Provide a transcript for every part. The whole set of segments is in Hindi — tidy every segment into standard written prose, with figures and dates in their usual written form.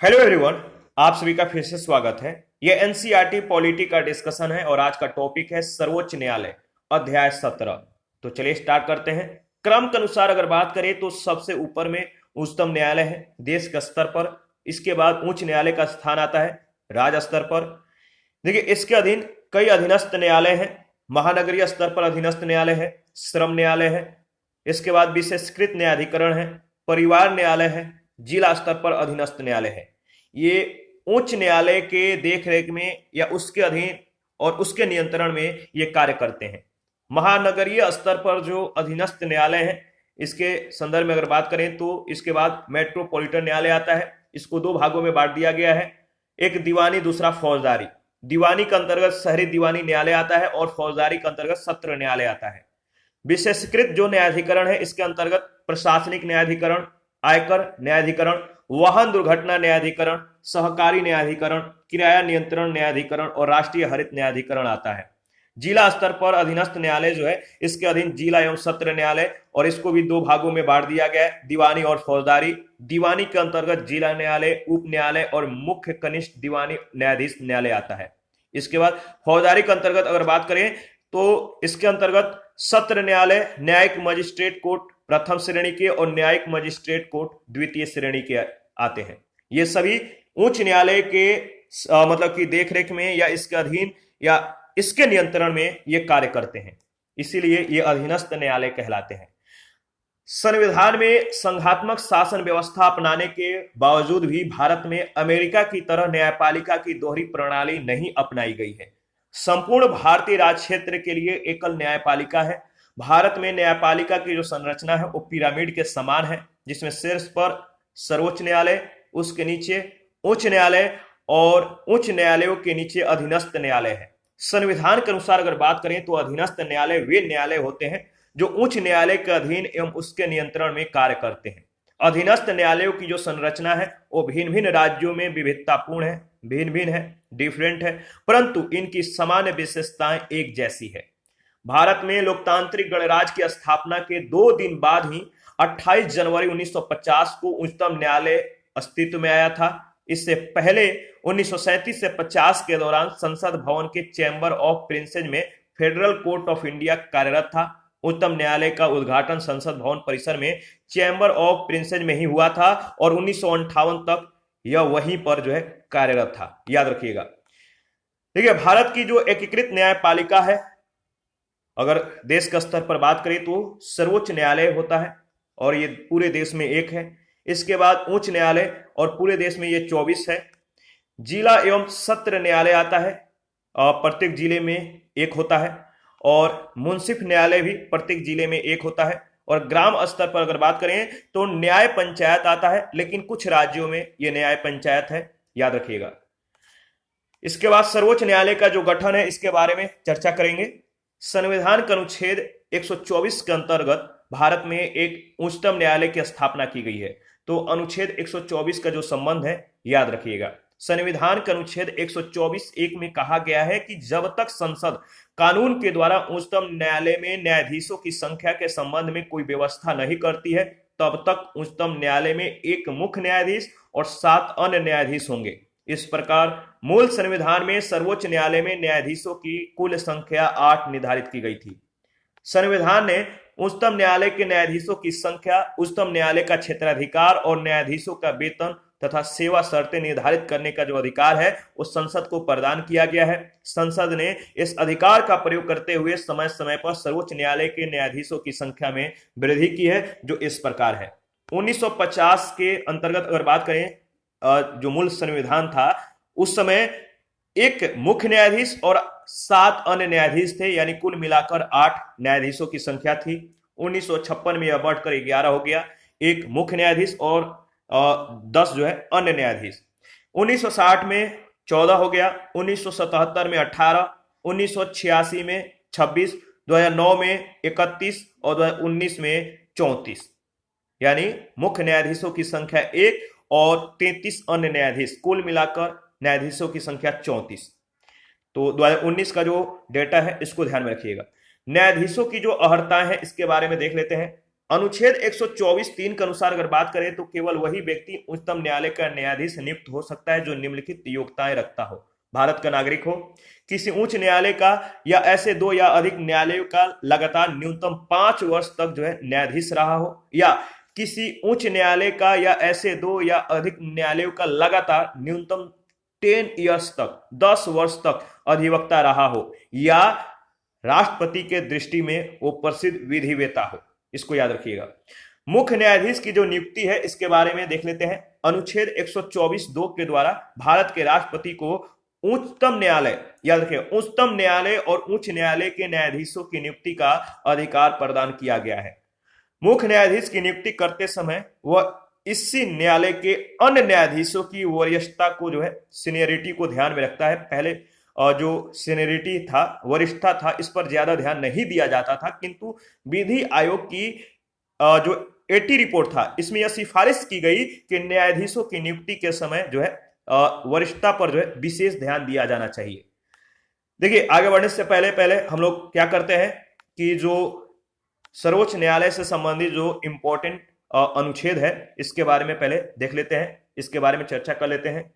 Hello everyone. आप सभी का फिर से स्वागत है। ये एनसीईआरटी पॉलिटी का डिस्कशन है और आज का टॉपिक है सर्वोच्च न्यायालय अध्याय 17। तो चलिए स्टार्ट करते हैं। क्रम के अनुसार अगर बात करें तो सबसे ऊपर में उच्चतम न्यायालय है देश के स्तर पर। इसके बाद उच्च न्यायालय का स्थान आता है राज्य स्तर पर। देखिए, इसके अधीन कई अधीनस्थ न्यायालय हैं। महानगरीय स्तर पर अधीनस्थ न्यायालय है, श्रम न्यायालय है, इसके बाद विशेषकृत न्यायाधिकरण है, परिवार न्यायालय है, जिला स्तर पर अधीनस्थ न्यायालय है। ये उच्च न्यायालय के देखरेख में या उसके अधीन और उसके नियंत्रण में ये कार्य करते हैं। महानगरीय स्तर पर जो अधीनस्थ न्यायालय है, इसके संदर्भ में अगर बात करें तो इसके बाद मेट्रोपॉलिटन न्यायालय आता है। इसको दो भागों में बांट दिया गया है, एक दीवानी, दूसरा फौजदारी। दीवानी के अंतर्गत शहरी दीवानी न्यायालय आता है और फौजदारी के अंतर्गत सत्र न्यायालय आता है। विशेषकृत जो न्यायाधिकरण है, इसके अंतर्गत प्रशासनिक न्यायाधिकरण, आयकर न्यायाधिकरण, वाहन दुर्घटना न्यायाधिकरण, सहकारी न्यायाधिकरण, किराया नियंत्रण न्यायाधिकरण और राष्ट्रीय हरित न्यायाधिकरण आता है। जिला स्तर पर अधीनस्थ न्यायालय जो है, इसके अधीन जिला एवं सत्र न्यायालय, और इसको भी दो भागों में बांट दिया गया है, दीवानी और फौजदारी। दीवानी के अंतर्गत जिला न्यायालय, उप न्यायालय और मुख्य कनिष्ठ दीवानी न्यायाधीश न्यायालय आता है। इसके बाद फौजदारी के अंतर्गत अगर बात करें तो इसके अंतर्गत सत्र न्यायालय, न्यायिक मजिस्ट्रेट कोर्ट प्रथम श्रेणी के और न्यायिक मजिस्ट्रेट कोर्ट द्वितीय श्रेणी के आते हैं। ये सभी उच्च न्यायालय के मतलब की देखरेख में या इसके अधीन या इसके नियंत्रण में ये कार्य करते हैं, इसीलिए ये अधीनस्थ न्यायालय कहलाते हैं। संविधान में संघात्मक शासन व्यवस्था अपनाने के बावजूद भी भारत में अमेरिका की तरह न्यायपालिका की दोहरी प्रणाली नहीं अपनाई गई है। संपूर्ण भारतीय राज क्षेत्र के लिए एकल न्यायपालिका है। भारत में न्यायपालिका की जो संरचना है वो पिरामिड के समान है, जिसमें शीर्ष पर सर्वोच्च न्यायालय, उसके नीचे उच्च न्यायालय और उच्च न्यायालयों के नीचे अधीनस्थ न्यायालय है। संविधान के अनुसार अगर बात करें तो अधीनस्थ न्यायालय वे न्यायालय होते हैं जो उच्च न्यायालय के अधीन एवं उसके नियंत्रण में कार्य करते हैं। अधीनस्थ न्यायालयों की जो संरचना है वो भिन्न भिन्न राज्यों में विविधतापूर्ण है, भिन्न भिन्न है, डिफरेंट है, परंतु इनकी सामान्य विशेषताएं एक जैसी है। भारत में लोकतांत्रिक गणराज्य की स्थापना के 2 दिन बाद ही 28 जनवरी 1950 को उच्चतम न्यायालय अस्तित्व में आया था। इससे पहले 1937 से 50 के दौरान संसद भवन के चैम्बर ऑफ प्रिंसेस में फेडरल कोर्ट ऑफ इंडिया कार्यरत था। उच्चतम न्यायालय का उद्घाटन संसद भवन परिसर में चैम्बर ऑफ प्रिंसेस में ही हुआ था और 1958 तक यह वहीं पर जो है कार्यरत था, याद रखिएगा। देखिए, भारत की जो एकीकृत न्यायपालिका है, अगर देश के स्तर पर बात करें तो सर्वोच्च न्यायालय होता है और ये पूरे देश में एक है। इसके बाद उच्च न्यायालय और पूरे देश में ये 24 है। जिला एवं सत्र न्यायालय आता है, प्रत्येक जिले में एक होता है, और मुंसिफ न्यायालय भी प्रत्येक जिले में एक होता है। और ग्राम स्तर पर अगर बात करें तो न्याय पंचायत आता है, लेकिन कुछ राज्यों में यह न्याय पंचायत है, याद रखिएगा। इसके बाद सर्वोच्च न्यायालय का जो गठन है इसके बारे में चर्चा करेंगे। संविधान के अनुच्छेद 124 के अंतर्गत भारत में एक उच्चतम न्यायालय की स्थापना की गई है। तो अनुच्छेद 124 का जो संबंध है याद रखिएगा। संविधान के अनुच्छेद 124(1) में कहा गया है कि जब तक संसद कानून के द्वारा उच्चतम न्यायालय में न्यायाधीशों की संख्या के संबंध में कोई व्यवस्था नहीं करती है, तब तक उच्चतम न्यायालय में एक मुख्य न्यायाधीश और 7 अन्य न्यायाधीश होंगे। इस प्रकार मूल संविधान में सर्वोच्च न्यायालय में न्यायाधीशों की कुल संख्या 8 निर्धारित की गई थी। संविधान ने उच्चतम न्यायालय के न्यायाधीशों की संख्या, उच्चतम न्यायालय का क्षेत्राधिकार और न्यायाधीशों का वेतन तथा सेवा शर्तें निर्धारित करने का जो अधिकार है वो संसद को प्रदान किया गया है। संसद ने इस अधिकार का प्रयोग करते हुए समय समय पर सर्वोच्च न्यायालय के न्यायाधीशों की संख्या में वृद्धि की है, जो इस प्रकार है। 1950 के अंतर्गत अगर बात करें, जो मूल संविधान था उस समय एक मुख्य न्यायाधीश और 7 अन्य न्यायाधीश थे, यानी कुल मिलाकर 8 न्यायाधीशों की संख्या थी। 1956 में यह बढ़कर 11 हो गया, एक मुख्य न्यायाधीश और 10 जो है अन्य न्यायाधीश। 1960 में 14 हो गया, 1977 में 18, 1986 में 26, 2009 में 31 और 2019 में 34, यानी मुख्य न्यायाधीशों की संख्या 1 और 33 अन्य न्यायाधीश, कुल मिलाकर न्यायाधीशों की संख्या 34। तो 2019 का जो डेटा है इसको ध्यान में रखिएगा। न्यायाधीशों की जो अर्हताएं हैं इसके बारे में देख लेते हैं। अनुच्छेद 124(3) के अनुसार अगर बात करें तो केवल वही व्यक्ति उच्चतम न्यायालय का न्यायाधीश नियुक्त हो सकता है जो निम्नलिखित योग्यताएं रखता हो: भारत का नागरिक हो, किसी उच्च न्यायालय का या ऐसे 2 या अधिक न्यायालयों का लगातार न्यूनतम 5 वर्ष तक न्यायाधीश रहा हो, या किसी उच्च न्यायालय का या ऐसे 2 या अधिक न्यायालयों का लगातार न्यूनतम 10 ईयर्स तक 10 वर्ष तक अधिवक्ता रहा हो, या राष्ट्रपति के दृष्टि में वो प्रसिद्ध विधिवेत्ता हो। इसको याद रखिएगा। मुख्य न्यायाधीश की जो नियुक्ति है इसके बारे में देख लेते हैं। अनुच्छेद 124(2) के द्वारा भारत के राष्ट्रपति को उच्चतम न्यायालय, याद रखिए, उच्चतम न्यायालय और उच्च न्यायालय के न्यायाधीशों की नियुक्ति का अधिकार प्रदान किया गया है। मुख्य न्यायाधीश की नियुक्ति करते समय वह इसी न्यायालय के अन्य न्यायाधीशों की वरिष्ठता को सीनियरिटी को ध्यान में रखता है। पहले जो सीनियरिटी था, वरिष्ठता था, इस पर ज्यादा ध्यान नहीं दिया जाता था, किंतु विधि आयोग की जो 80 रिपोर्ट था इसमें यह सिफारिश की गई कि न्यायाधीशों की नियुक्ति के समय वरिष्ठता पर विशेष ध्यान दिया जाना चाहिए। देखिए, आगे बढ़ने से पहले हम लोग क्या करते हैं कि जो सर्वोच्च न्यायालय से संबंधित जो इंपॉर्टेंट अनुच्छेद है इसके बारे में पहले देख लेते हैं, इसके बारे में चर्चा कर लेते हैं।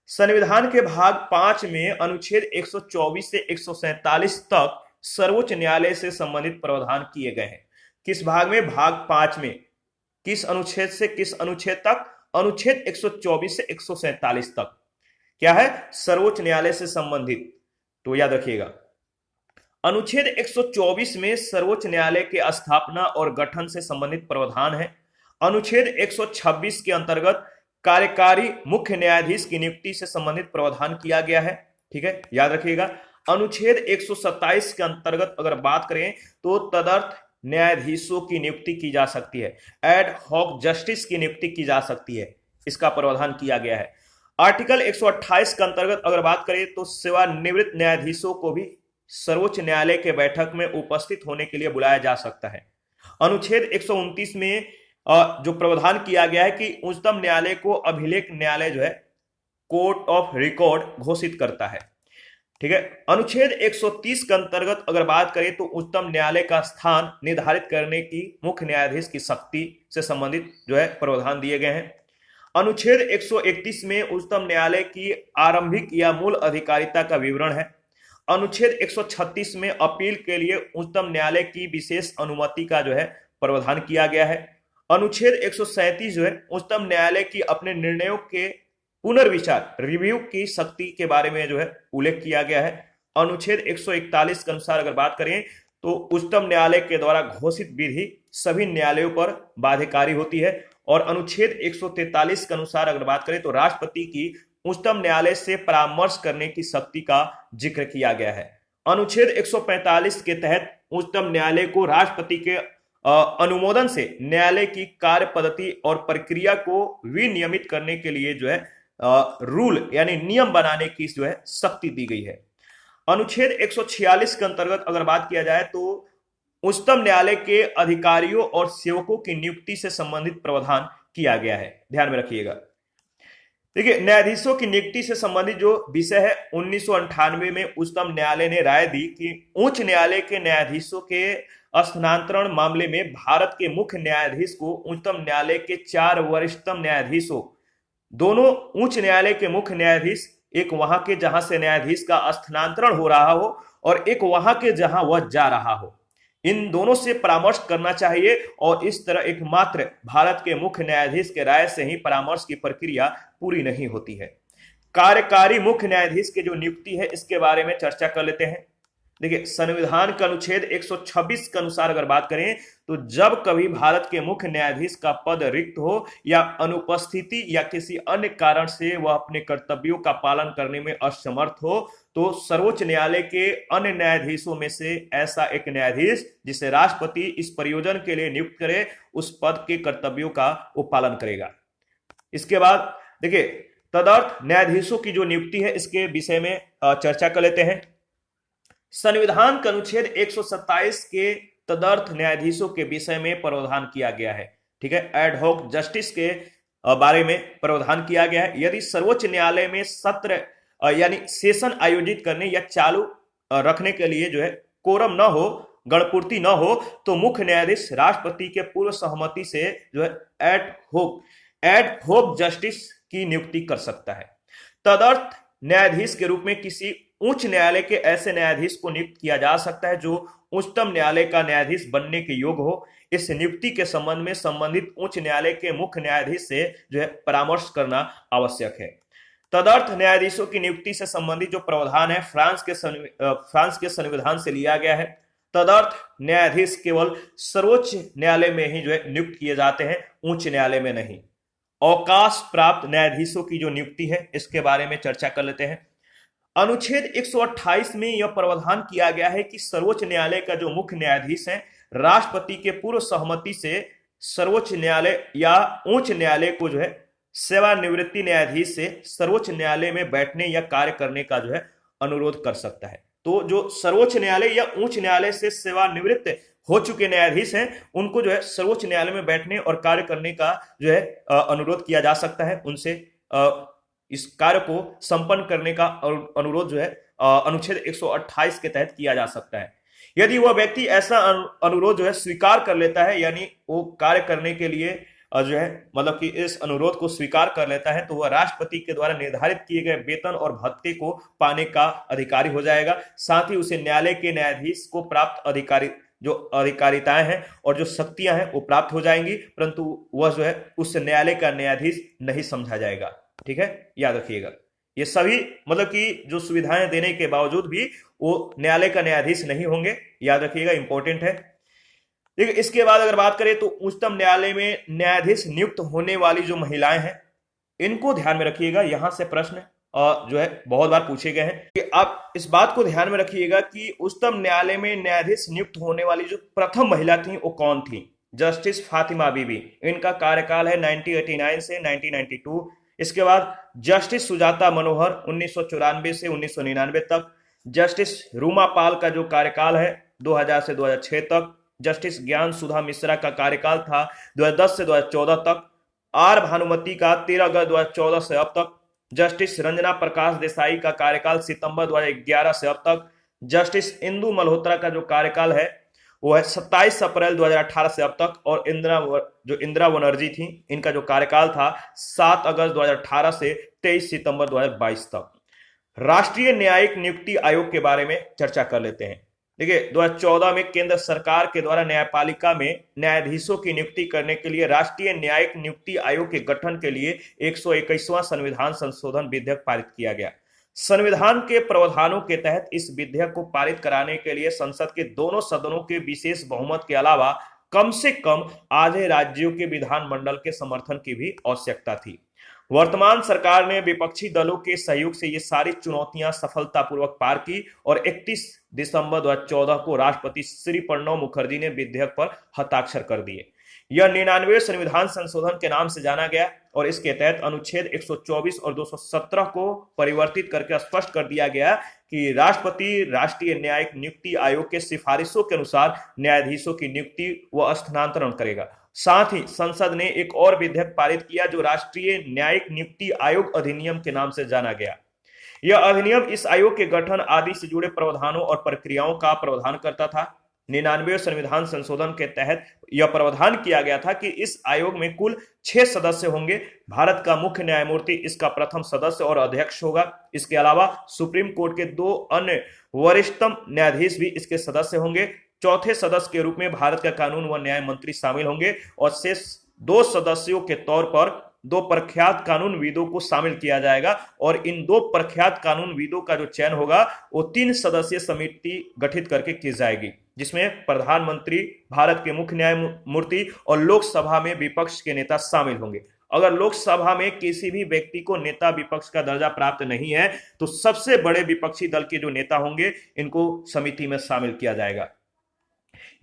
संविधान के भाग 5 में अनुच्छेद 124 से 147 तक सर्वोच्च न्यायालय से संबंधित प्रावधान किए गए हैं। किस भाग में? भाग 5 में। किस अनुच्छेद से किस अनुच्छेद तक? अनुच्छेद 124 से 147 तक क्या है? सर्वोच्च न्यायालय से संबंधित। तो याद रखिएगा, अनुच्छेद 124 में सर्वोच्च न्यायालय के स्थापना और गठन से संबंधित प्रावधान है। अनुच्छेद 126 के अंतर्गत कार्यकारी मुख्य न्यायाधीश की नियुक्ति से संबंधित प्रावधान किया गया है। ठीक है, याद रखिएगा। अनुच्छेद 127 के अंतर्गत अगर बात करें तो तदर्थ न्यायाधीशों की नियुक्ति की जा सकती है, एड हॉक जस्टिस की नियुक्ति की जा सकती है, इसका प्रावधान किया गया है। आर्टिकल 128 के अंतर्गत अगर बात करें तो सेवानिवृत्त न्यायाधीशों को भी सर्वोच्च न्यायालय के बैठक में उपस्थित होने के लिए बुलाया जा सकता है। अनुच्छेद 129 में जो प्रावधान किया गया है कि उच्चतम न्यायालय को अभिलेख न्यायालय कोर्ट ऑफ रिकॉर्ड घोषित करता है। ठीक है। अनुच्छेद 130 के अंतर्गत अगर बात करें तो उच्चतम न्यायालय का स्थान निर्धारित करने की मुख्य न्यायाधीश की शक्ति से संबंधित प्रावधान दिए गए हैं। अनुच्छेद 131 में उच्चतम न्यायालय की आरंभिक या मूल अधिकारिता का विवरण है। अनुच्छेद 136 में अपील के लिए उच्चतम न्यायालय की विशेष अनुमति का प्रावधान किया गया है। अनुच्छेद 137 उच्चतम न्यायालय की अपने निर्णयों के पुनर्विचार रिव्यू की शक्ति के बारे में उल्लेख किया गया है। अनुच्छेद 141 के अनुसार अगर बात करें तो उच्चतम न्यायालय के द्वारा घोषित विधि सभी न्यायालयों पर बाध्यकारी होती है। और अनुच्छेद 143 के अनुसार अगर बात करें तो राष्ट्रपति की उच्चतम न्यायालय से परामर्श करने की शक्ति का जिक्र किया गया है। अनुच्छेद 145 के तहत उच्चतम न्यायालय को राष्ट्रपति के अनुमोदन से न्यायालय की कार्य पद्धति और प्रक्रिया को विनियमित करने के लिए रूल यानी नियम बनाने की शक्ति दी गई है। अनुच्छेद 146 के अंतर्गत अगर बात किया जाए तो उच्चतम न्यायालय के अधिकारियों और सेवकों की नियुक्ति से संबंधित प्रावधान किया गया है, ध्यान में रखिएगा। देखिए, न्यायाधीशों की नियुक्ति से संबंधित जो विषय है 1998 में उच्चतम न्यायालय ने राय दी कि उच्च न्यायालय के न्यायाधीशों के स्थानांतरण मामले में भारत के मुख्य न्यायाधीश को उच्चतम न्यायालय के 4 वरिष्ठतम न्यायाधीशों, दोनों उच्च न्यायालय के मुख्य न्यायाधीश, एक वहां के जहां से न्यायाधीश का स्थानांतरण हो रहा हो और एक वहां के जहां वह जा रहा हो, इन दोनों से परामर्श करना चाहिए। और इस तरह एकमात्र भारत के मुख्य न्यायाधीश के राय से ही परामर्श की प्रक्रिया पूरी नहीं होती है। कार्यकारी मुख्य न्यायाधीश की जो नियुक्ति है इसके बारे में चर्चा कर लेते हैं। देखिए, संविधान का अनुच्छेद 126 के अनुसार अगर बात करें तो जब कभी भारत के मुख्य न्यायाधीश का पद रिक्त हो या अनुपस्थिति या किसी अन्य कारण से वह अपने कर्तव्यों का पालन करने में असमर्थ हो तो सर्वोच्च न्यायालय के अन्य न्यायाधीशों में से ऐसा एक न्यायाधीश जिसे राष्ट्रपति इस प्रयोजन के लिए नियुक्त करे उस पद के कर्तव्यों का वो पालन करेगा। इसके बाद देखिए, तदर्थ न्यायाधीशों की जो नियुक्ति है इसके विषय में चर्चा कर लेते हैं। संविधान के अनुच्छेद 127 के तदर्थ न्यायाधीशों के विषय में प्रावधान किया गया है। ठीक है, एड हॉक जस्टिस के बारे में प्रावधान किया गया है। यदि सर्वोच्च न्यायालय में सत्र यानी सेशन आयोजित करने या चालू रखने के लिए कोरम न हो गणपूर्ति न हो तो मुख्य न्यायाधीश राष्ट्रपति के पूर्व सहमति से जो है एड होक जस्टिस की नियुक्ति कर सकता है। तदर्थ न्यायाधीश के रूप में किसी उच्च न्यायालय के ऐसे न्यायाधीश को नियुक्त किया जा सकता है जो उच्चतम न्यायालय का न्यायाधीश बनने के योग्य हो। इस नियुक्ति के संबंध में संबंधित उच्च न्यायालय के मुख्य न्यायाधीश से जो है परामर्श करना आवश्यक है। तदर्थ न्यायाधीशों की नियुक्ति से संबंधित जो प्रावधान है फ्रांस के संविधान से लिया गया है। तदर्थ न्यायाधीश केवल सर्वोच्च न्यायालय में ही जो है नियुक्त किए जाते हैं, उच्च न्यायालय में नहीं। अवकाश प्राप्त न्यायाधीशों की जो नियुक्ति है इसके बारे में चर्चा कर लेते हैं। अनुच्छेद 128 में यह प्रावधान किया गया है कि सर्वोच्च न्यायालय का जो मुख्य न्यायाधीश है राष्ट्रपति के पूर्व सहमति से सर्वोच्च न्यायालय या उच्च न्यायालय को जो है सेवानिवृत्ति न्यायाधीश से सर्वोच्च न्यायालय में बैठने या कार्य करने का जो है अनुरोध कर सकता है। तो जो सर्वोच्च न्यायालय या उच्च न्यायालय से सेवानिवृत्त हो चुके न्यायाधीश हैं उनको जो है सर्वोच्च न्यायालय में बैठने और कार्य करने का जो है अनुरोध किया जा सकता है। उनसे इस कार्य को संपन्न करने का अनुरोध जो है अनुच्छेद 128 के तहत किया जा सकता है। यदि वह व्यक्ति ऐसा अनुरोध जो है स्वीकार कर लेता है, यानी वो कार्य करने के लिए जो है मतलब कि इस अनुरोध को स्वीकार कर लेता है, तो वह राष्ट्रपति के द्वारा निर्धारित किए गए वेतन और भत्ते को पाने का अधिकारी हो जाएगा। साथ ही उसे न्यायालय के न्यायाधीश को प्राप्त अधिकारिताएं हैं और जो शक्तियां हैं वो प्राप्त हो जाएंगी, परंतु वह जो है उस न्यायालय का न्यायाधीश नहीं समझा जाएगा। ठीक है, याद रखिएगा। ये सभी मतलब कि जो सुविधाएं देने के बावजूद भी वो न्यायालय का न्यायाधीश नहीं होंगे, याद रखिएगा, इंपॉर्टेंट है। देखिए, इसके बाद अगर बात करें तो उच्चतम न्यायालय में न्यायाधीश नियुक्त होने वाली जो महिलाएं हैं इनको ध्यान में रखिएगा। यहां से प्रश्न जो है बहुत बार पूछे गए हैं कि आप इस बात को ध्यान में रखिएगा कि उच्चतम न्यायालय में न्यायाधीश नियुक्त होने वाली जो प्रथम महिला थी वो कौन थी? जस्टिस फातिमा बीबी। इनका कार्यकाल है 1989 से 1992। इसके बाद जस्टिस सुजाता मनोहर 1994 से 1999 तक। जस्टिस रूमा पाल का जो कार्यकाल है 2000 से 2006 तक। जस्टिस ज्ञान सुधा मिश्रा का कार्यकाल था 2010 से 2014 तक। आर भानुमति का 13 अगस्त 2014 से अब तक। जस्टिस रंजना प्रकाश देसाई का कार्यकाल सितंबर 2011 से अब तक। जस्टिस इंदु मल्होत्रा का जो कार्यकाल है वो है 27 अप्रैल 2018 से अब तक। और इंदिरा बनर्जी थी, इनका जो कार्यकाल था 7 अगस्त 2018 से 23 सितंबर 2022 तक। राष्ट्रीय न्यायिक नियुक्ति आयोग के बारे में चर्चा कर लेते हैं। देखिए, 2014 में केंद्र सरकार के द्वारा न्यायपालिका में न्यायाधीशों की नियुक्ति करने के लिए राष्ट्रीय न्यायिक नियुक्ति आयोग के गठन के लिए 121वां संविधान संशोधन विधेयक पारित किया गया। संविधान के प्रावधानों के तहत इस विधेयक को पारित कराने के लिए संसद के दोनों सदनों के विशेष बहुमत के अलावा कम से कम आधे राज्यों के विधानमंडल के समर्थन की भी आवश्यकता थी। वर्तमान सरकार ने विपक्षी दलों के सहयोग से ये सारी चुनौतियां सफलतापूर्वक पार की और 31 दिसंबर 2014 को राष्ट्रपति श्री प्रणब मुखर्जी ने विधेयक पर हस्ताक्षर कर दिए। यह 99वें संविधान संशोधन के नाम से जाना गया और इसके तहत अनुच्छेद 124 और 217 को परिवर्तित करके स्पष्ट कर दिया गया कि राष्ट्रपति राष्ट्रीय न्यायिक नियुक्ति आयोग के सिफारिशों के अनुसार न्यायाधीशों की नियुक्ति व स्थानांतरण करेगा। साथ ही संसद ने एक और विधेयक पारित किया जो राष्ट्रीय न्यायिक नियुक्ति आयोग अधिनियम के नाम से जाना गया। यह अधिनियम इस आयोग के गठन आदि से जुड़े प्रावधानों और प्रक्रियाओं का प्रावधान करता था। 99वें संविधान संशोधन के तहत यह प्रावधान किया गया था कि इस आयोग में कुल 6 सदस्य होंगे। भारत का मुख्य न्यायमूर्ति इसका प्रथम सदस्य और अध्यक्ष होगा। इसके अलावा सुप्रीम कोर्ट के 2 अन्य वरिष्ठतम न्यायाधीश भी इसके सदस्य होंगे। चौथे सदस्य के रूप में भारत का कानून व न्याय मंत्री शामिल होंगे और शेष 2 सदस्यों के तौर पर 2 प्रख्यात कानूनविदों को शामिल किया जाएगा और इन 2 प्रख्यात कानूनविदों का जो चयन होगा वो 3 सदस्यीय समिति गठित करके की जाएगी, जिसमें प्रधानमंत्री, भारत के मुख्य न्यायमूर्ति और लोकसभा में विपक्ष के नेता शामिल होंगे। अगर लोकसभा में किसी भी व्यक्ति को नेता विपक्ष का दर्जा प्राप्त नहीं है तो सबसे बड़े विपक्षी दल के जो नेता होंगे इनको समिति में शामिल किया जाएगा।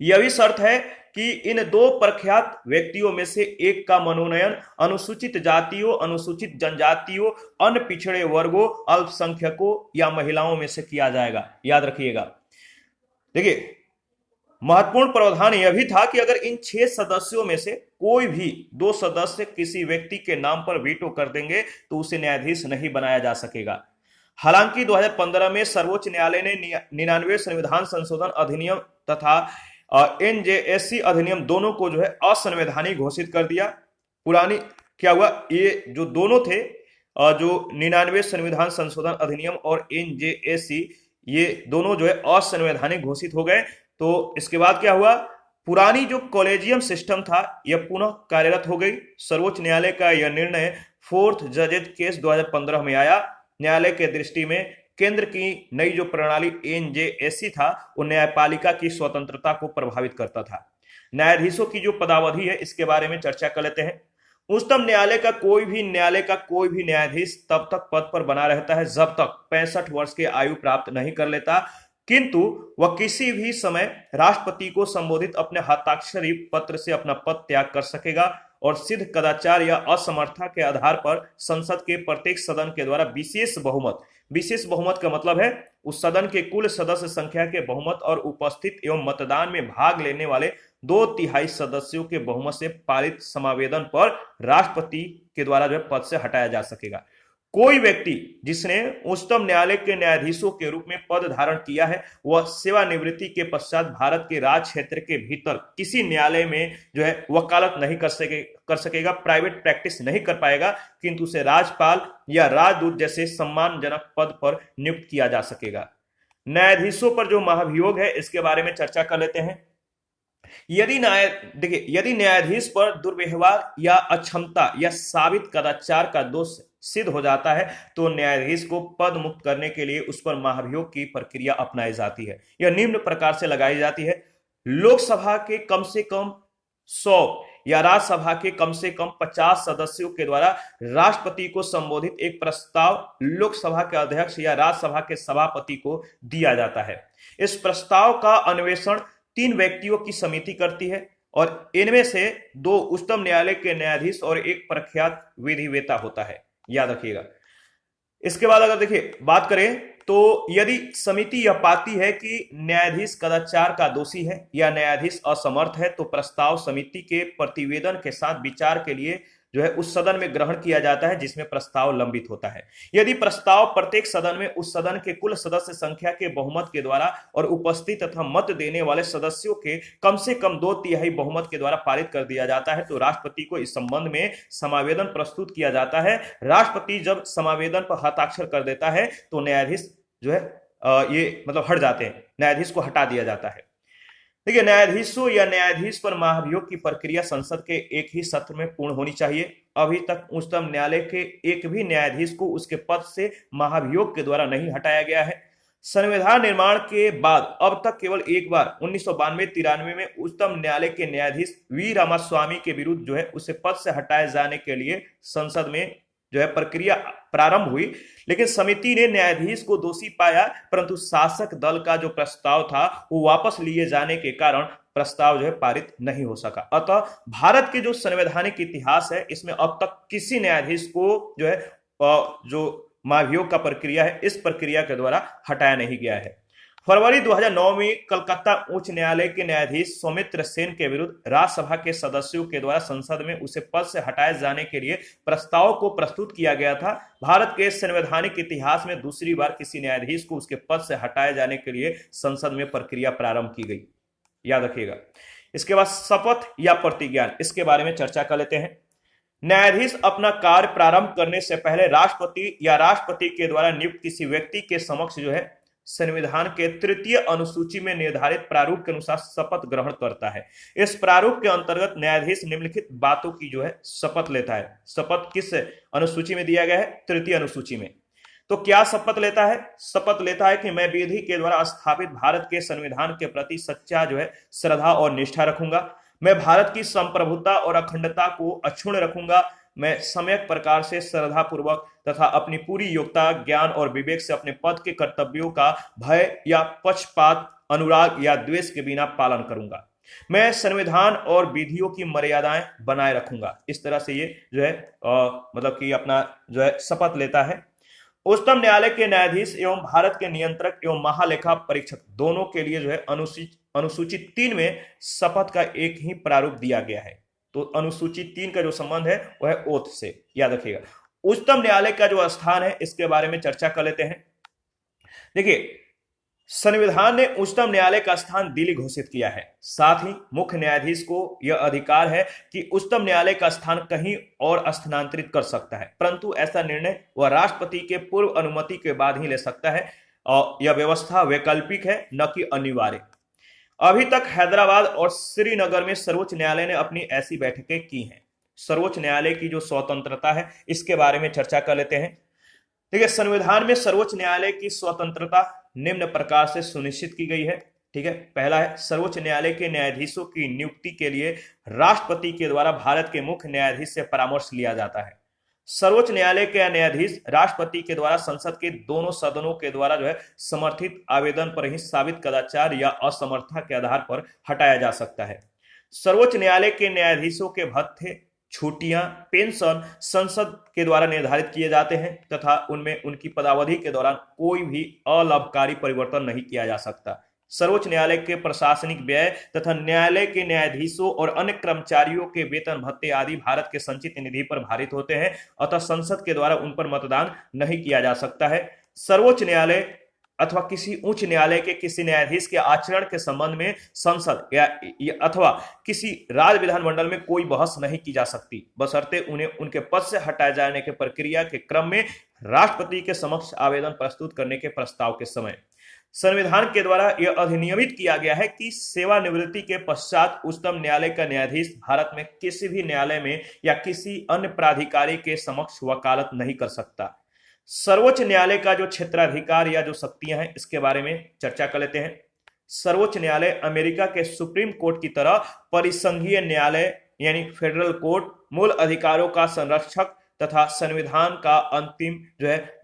यह भी शर्त है कि इन 2 प्रख्यात व्यक्तियों में से एक का मनोनयन अनुसूचित जातियों, अनुसूचित जनजातियों, अन्य पिछड़े वर्गों, अल्पसंख्यकों या महिलाओं में से किया जाएगा। याद रखिएगा। देखिए, महत्वपूर्ण प्रावधान यह भी था कि अगर इन 6 सदस्यों में से कोई भी 2 सदस्य किसी व्यक्ति के नाम पर वीटो कर देंगे तो उसे न्यायाधीश नहीं बनाया जा सकेगा। हालांकि 2015 में सर्वोच्च न्यायालय ने 99वें संविधान संशोधन अधिनियम तथा एनजेएससी अधिनियम दोनों को जो है असंवैधानिक घोषित कर दिया। पुरानी क्या हुआ, ये जो दोनों थे जो 99 संविधान संशोधन अधिनियम और एनजेएससी, ये दोनों जो है असंवैधानिक घोषित हो गए। तो इसके बाद क्या हुआ, पुरानी जो कॉलेजियम सिस्टम था यह पुनः कार्यरत हो गई। सर्वोच्च न्यायालय का यह निर्णय फोर्थ जजेज केस 2015 में आया। न्यायालय के दृष्टि में केंद्र की नई जो प्रणाली एनजेएससी था वो न्यायपालिका की स्वतंत्रता को प्रभावित करता था। न्यायाधीशों की जो पदावधि है इसके बारे में चर्चा कर लेते हैं। उच्चतम न्यायालय का कोई भी न्यायाधीश तब तक पद पर बना रहता है जब तक 65 वर्ष की आयु प्राप्त नहीं कर लेता, किंतु वह किसी भी समय राष्ट्रपति को संबोधित अपने हस्ताक्षरी पत्र से अपना पद त्याग कर सकेगा और सिद्ध कदाचार या असमर्थता के आधार पर संसद के प्रत्येक सदन के द्वारा विशेष बहुमत का मतलब है उस सदन के कुल सदस्य संख्या के बहुमत और उपस्थित एवं मतदान में भाग लेने वाले 2/3 सदस्यों के बहुमत से पारित समावेदन पर राष्ट्रपति के द्वारा जो है पद से हटाया जा सकेगा। कोई व्यक्ति जिसने उच्चतम न्यायालय के न्यायाधीशों के रूप में पद धारण किया है वह सेवानिवृत्ति के पश्चात भारत के राज क्षेत्र के भीतर किसी न्यायालय में जो है वकालत नहीं कर सकेगा, प्राइवेट प्रैक्टिस नहीं कर पाएगा, किंतु उसे राज्यपाल या राजदूत जैसे सम्मानजनक पद पर नियुक्त किया जा सकेगा। न्यायाधीशों पर जो महाभियोग है इसके बारे में चर्चा कर लेते हैं। यदि न्यायाधीश पर दुर्व्यवहार या अक्षमता या साबित कदाचार का दोष सिद्ध हो जाता है तो न्यायाधीश को पद मुक्त करने के लिए उस पर महाभियोग की प्रक्रिया अपनाई जाती है। यह निम्न प्रकार से लगाई जाती है। लोकसभा के कम से कम 100 या राज्यसभा के कम से कम 50 सदस्यों के द्वारा राष्ट्रपति को संबोधित एक प्रस्ताव लोकसभा के अध्यक्ष या राज्यसभा के सभापति को दिया जाता है। इस प्रस्ताव का अन्वेषण 3 व्यक्तियों की समिति करती है और इनमें से 2 उच्चतम न्यायालय के न्यायाधीश और एक प्रख्यात विधिवेत्ता होता है, याद रखिएगा। इसके बाद अगर देखिए बात करें तो यदि समिति यह पाती है कि न्यायाधीश कदाचार का दोषी है या न्यायाधीश असमर्थ है तो प्रस्ताव समिति के प्रतिवेदन के साथ विचार के लिए जो है उस सदन में ग्रहण किया जाता है जिसमें प्रस्ताव लंबित होता है। यदि प्रस्ताव प्रत्येक सदन में उस सदन के कुल सदस्य संख्या के बहुमत के द्वारा और उपस्थित तथा मत देने वाले सदस्यों के कम से कम 2/3 बहुमत के द्वारा पारित कर दिया जाता है तो राष्ट्रपति को इस संबंध में समावेदन प्रस्तुत किया जाता है। राष्ट्रपति जब समावेदन पर हस्ताक्षर कर देता है तो न्यायाधीश जो है ये मतलब हट जाते हैं, न्यायाधीश को हटा दिया जाता है। देखिए, न्यायाधीशों या न्यायाधीश पर महाभियोग की प्रक्रिया संसद के एक ही सत्र में पूर्ण होनी चाहिए। अभी तक उच्चतम न्यायालय के एक भी न्यायाधीश को उसके पद से महाभियोग के द्वारा नहीं हटाया गया है। संविधान निर्माण के बाद अब तक केवल एक बार 1992-93 में उच्चतम न्यायालय के न्यायाधीश वी रामास्वामी के विरुद्ध जो है उसे पद से हटाए जाने के लिए संसद में जो है प्रक्रिया प्रारंभ हुई, लेकिन समिति ने न्यायाधीश को दोषी पाया, परंतु शासक दल का जो प्रस्ताव था वो वापस लिए जाने के कारण प्रस्ताव जो है पारित नहीं हो सका। अतः भारत के जो संवैधानिक इतिहास है इसमें अब तक किसी न्यायाधीश को जो है जो महाभियोग का प्रक्रिया है इस प्रक्रिया के द्वारा हटाया नहीं गया है। फरवरी 2009 में कलकत्ता उच्च न्यायालय के न्यायाधीश सौमित्र सेन के विरुद्ध राज्यसभा के सदस्यों के द्वारा संसद में उसे पद से हटाए जाने के लिए प्रस्ताव को प्रस्तुत किया गया था। भारत के संवैधानिक इतिहास में दूसरी बार किसी न्यायाधीश को उसके पद से हटाए जाने के लिए संसद में प्रक्रिया प्रारंभ की गई, याद रखिएगा। इसके बाद शपथ या प्रतिज्ञान, इसके बारे में चर्चा कर लेते हैं। न्यायाधीश अपना कार्य प्रारंभ करने से पहले राष्ट्रपति या राष्ट्रपति के द्वारा नियुक्त किसी व्यक्ति के समक्ष जो है संविधान के 3य अनुसूची में निर्धारित प्रारूप के अनुसार शपथ ग्रहण करता है। इस प्रारूप के अंतर्गत न्यायाधीश निम्नलिखित बातों की जो है शपथ लेता है। शपथ किस अनुसूची में दिया गया है? 3य अनुसूची में। तो क्या शपथ लेता है? शपथ लेता है कि मैं विधि के द्वारा स्थापित भारत के संविधान के प्रति सच्चा जो है श्रद्धा और निष्ठा रखूंगा। मैं भारत की संप्रभुता और अखंडता को अक्षुण्ण रखूंगा। मैं सम्यक प्रकार से श्रद्धा पूर्वक तथा अपनी पूरी योग्यता, ज्ञान और विवेक से अपने पद के कर्तव्यों का भय या पक्षपात, अनुराग या द्वेष के बिना पालन करूंगा। मैं संविधान और विधियों की मर्यादाएं बनाए रखूंगा। इस तरह से ये जो है मतलब कि अपना जो है शपथ लेता है। उच्चतम न्यायालय के न्यायाधीश एवं भारत के नियंत्रक एवं महालेखा परीक्षक दोनों के लिए जो है अनुसूची 3 में शपथ का एक ही प्रारूप दिया गया है। तो अनुसूची 3 का जो संबंध है वह है ओथ से, याद रखिएगा। उच्चतम न्यायालय का जो स्थान है इसके बारे में चर्चा कर लेते हैं। देखिए, संविधान ने उच्चतम न्यायालय का स्थान दिल्ली घोषित किया है। साथ ही मुख्य न्यायाधीश को यह अधिकार है कि उच्चतम न्यायालय का स्थान कहीं और स्थानांतरित कर सकता है, परंतु ऐसा निर्णय वह राष्ट्रपति के पूर्व अनुमति के बाद ही ले सकता है और यह व्यवस्था वैकल्पिक है, न कि अनिवार्य। अभी तक हैदराबाद और श्रीनगर में सर्वोच्च न्यायालय ने अपनी ऐसी बैठकें की हैं। सर्वोच्च न्यायालय की जो स्वतंत्रता है इसके बारे में चर्चा कर लेते हैं। ठीक है, संविधान में सर्वोच्च न्यायालय की स्वतंत्रता निम्न प्रकार से सुनिश्चित की गई है। ठीक है, पहला है, सर्वोच्च न्यायालय के न्यायाधीशों की नियुक्ति के लिए राष्ट्रपति के द्वारा भारत के मुख्य न्यायाधीश से परामर्श लिया जाता है। सर्वोच्च न्यायालय के न्यायाधीश राष्ट्रपति के द्वारा संसद के दोनों सदनों के द्वारा समर्थित आवेदन पर ही साबित कदाचार या असमर्थता के आधार पर हटाया जा सकता है। सर्वोच्च न्यायालय के न्यायाधीशों के भत्ते, छुट्टियां, पेंशन संसद के द्वारा निर्धारित किए जाते हैं तथा उनमें उनकी पदावधि के दौरान कोई भी अलाभकारी परिवर्तन नहीं किया जा सकता। सर्वोच्च न्यायालय के प्रशासनिक व्यय तथा न्यायालय के न्यायाधीशों और अन्य कर्मचारियों के वेतन भत्ते आदि भारत के संचित निधि पर भारित होते हैं, अतः संसद के द्वारा उन पर मतदान नहीं किया जा सकता है। सर्वोच्च न्यायालय अथवा किसी उच्च न्यायालय के किसी न्यायाधीश के आचरण के संबंध में संसद या अथवा किसी राज्य विधानमंडल में कोई बहस नहीं की जा सकती, बशर्ते उन्हें उनके पद से हटाए जाने की प्रक्रिया के क्रम में राष्ट्रपति के समक्ष आवेदन प्रस्तुत करने के प्रस्ताव के समय। संविधान के द्वारा यह अधिनियमित किया गया है कि सेवानिवृत्ति के पश्चात उच्चतम न्यायालय का न्यायाधीश भारत में किसी भी न्यायालय में या किसी अन्य प्राधिकारी के समक्ष वकालत नहीं कर सकता। सर्वोच्च न्यायालय का जो क्षेत्राधिकार या जो शक्तियां हैं इसके बारे में चर्चा कर लेते हैं। सर्वोच्च न्यायालय अमेरिका के सुप्रीम कोर्ट की तरह परिसंघीय न्यायालय यानी फेडरल कोर्ट मूल अधिकारों का संरक्षक तथा संविधान का अंतिम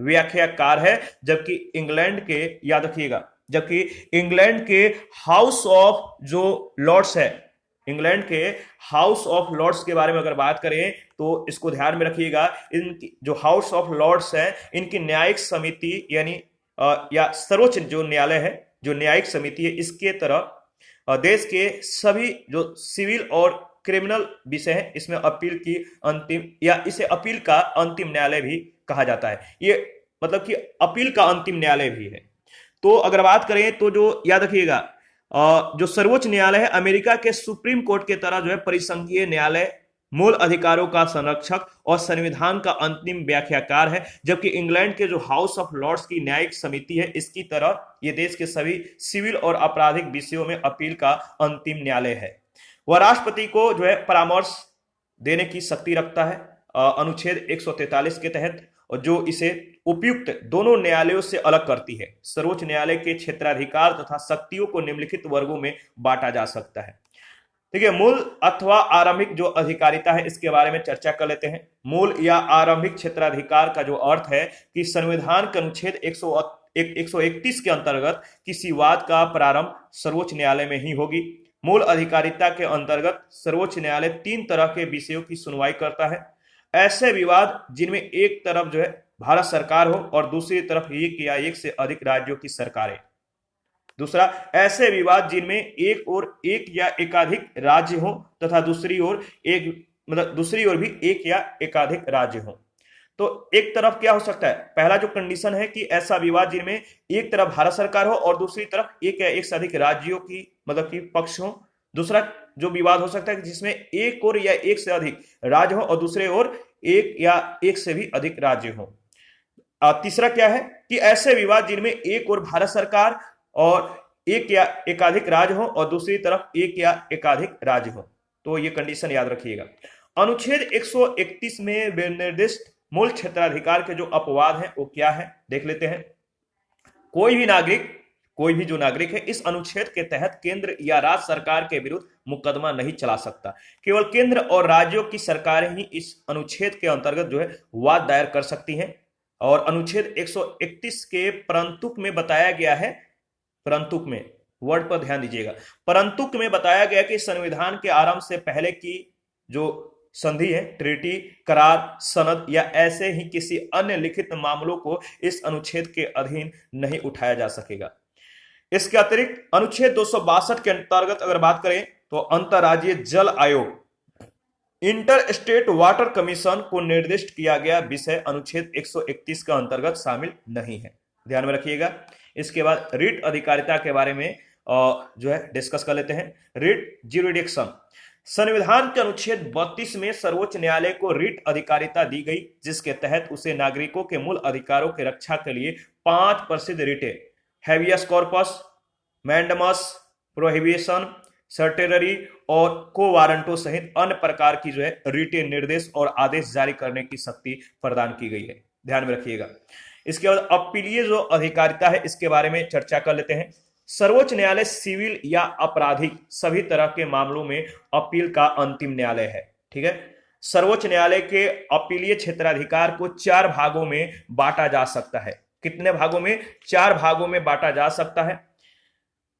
व्याख्याकार है, जबकि इंग्लैंड के, याद रखिएगा, जबकि इंग्लैंड के हाउस ऑफ जो लॉर्ड्स है, इंग्लैंड के हाउस ऑफ लॉर्ड्स के बारे में अगर बात करें तो इसको ध्यान में रखिएगा। इनकी जो हाउस ऑफ लॉर्ड्स है इनकी न्यायिक समिति यानी या सर्वोच्च जो न्यायालय है, जो न्यायिक समिति है, इसके तरह देश के सभी जो सिविल और क्रिमिनल विषय है इसमें अपील की अंतिम या इसे अपील का अंतिम न्यायालय भी कहा जाता है। ये मतलब कि अपील का अंतिम न्यायालय भी है। तो अगर बात करें तो जो याद रखिएगा जो सर्वोच्च न्यायालय है अमेरिका के सुप्रीम कोर्ट के तरह परिसंघीय न्यायालय मूल अधिकारों का संरक्षक और संविधान का अंतिम व्याख्याकार है, जबकि इंग्लैंड के जो हाउस ऑफ लॉर्ड्स की न्यायिक समिति है इसकी तरह ये देश के सभी सिविल और आपराधिक विषयों में अपील का अंतिम न्यायालय है। वह राष्ट्रपति को परामर्श देने की शक्ति रखता है अनुच्छेद 143 के तहत, और जो इसे उपयुक्त दोनों न्यायालयों से अलग करती है। सर्वोच्च न्यायालय के क्षेत्राधिकार तथा शक्तियों को निम्नलिखित वर्गों में बांटा जा सकता है। ठीक है, मूल अथवा आरंभिक जो अधिकारिता है इसके बारे में चर्चा कर लेते हैं। मूल या आरंभिक क्षेत्राधिकार का जो अर्थ है कि संविधान के अनुच्छेद 131 के अंतर्गत किसी वाद का प्रारंभ सर्वोच्च न्यायालय में ही होगी। मूल अधिकारिता के अंतर्गत सर्वोच्च न्यायालय 3 तरह के विषयों की सुनवाई करता है। ऐसे विवाद जिनमें एक तरफ भारत सरकार हो और दूसरी तरफ एक या एक से अधिक राज्यों की सरकारें। दूसरा, ऐसे विवाद जिनमें एक और एक या एकाधिक राज्य हो तथा दूसरी ओर भी एक या एकाधिक राज्य हो। तो एक तरफ क्या हो सकता है, पहला जो कंडीशन है कि ऐसा विवाद जिनमें एक तरफ भारत सरकार हो और दूसरी तरफ एक या एक से अधिक राज्यों की कि पक्ष हो। दूसरा जो विवाद हो सकता है जिसमें एक और या एक से अधिक राज्य हो और दूसरे ओर एक या एक से भी अधिक राज्य हो। तीसरा क्या है कि ऐसे विवाद जिनमें एक और भारत सरकार और एक या एकाधिक राज्य हो और दूसरी तरफ एक या एकाधिक राज्य हो। तो ये कंडीशन याद रखिएगा। अनुच्छेद 131 में निर्दिष्ट मूल क्षेत्राधिकार के जो अपवाद हैं वो क्या है देख लेते हैं। कोई भी जो नागरिक है इस अनुच्छेद के तहत केंद्र या राज्य सरकार के विरुद्ध मुकदमा नहीं चला सकता। केवल केंद्र और राज्यों की सरकारें ही इस अनुच्छेद के अंतर्गत वाद दायर कर सकती हैं। और अनुच्छेद 131 के परंतुक में बताया गया है, परंतुक में वर्ड पर ध्यान दीजिएगा, परंतुक में बताया गया कि संविधान के आरंभ से पहले की जो संधि है, ट्रीटी, करार, सनद या ऐसे ही किसी अन्य लिखित मामलों को इस अनुच्छेद के अधीन नहीं उठाया जा सकेगा। इसके अतिरिक्त अनुच्छेद 262 के अंतर्गत अगर बात करें तो अंतर्राज्यीय जल आयोग, इंटर स्टेट वाटर कमीशन को निर्दिष्ट किया गया विषय अनुच्छेद 131 का अंतर्गत शामिल नहीं है। ध्यान में रखिएगा, इसके बाद रिट अधिकारिता के बारे में जो है डिस्कस कर लेते हैं। रिट ज्यूरिडिक्शन, संविधान के अनुच्छेद 32 में सर्वोच्च न्यायालय को रिट अधिकारिता दी गई, जिसके तहत उसे नागरिकों के मूल अधिकारों की रक्षा के लिए 5 प्रसिद्ध रिटें हैबियस कॉर्पस, मैंडमस, प्रोहिबिशन, सर्टेररी और को वारंटो सहित अन्य प्रकार की जो है रिटें निर्देश और आदेश जारी करने की शक्ति प्रदान की गई है, ध्यान में रखिएगा। इसके बाद अपीलीय जो अधिकारिता है इसके बारे में चर्चा कर लेते हैं। सर्वोच्च न्यायालय सिविल या आपराधिक सभी तरह के मामलों में अपील का अंतिम न्यायालय है, ठीक है। सर्वोच्च न्यायालय के अपीलीय क्षेत्राधिकार को 4 भागों में बांटा जा सकता है। कितने भागों में? 4 भागों में बांटा जा सकता है।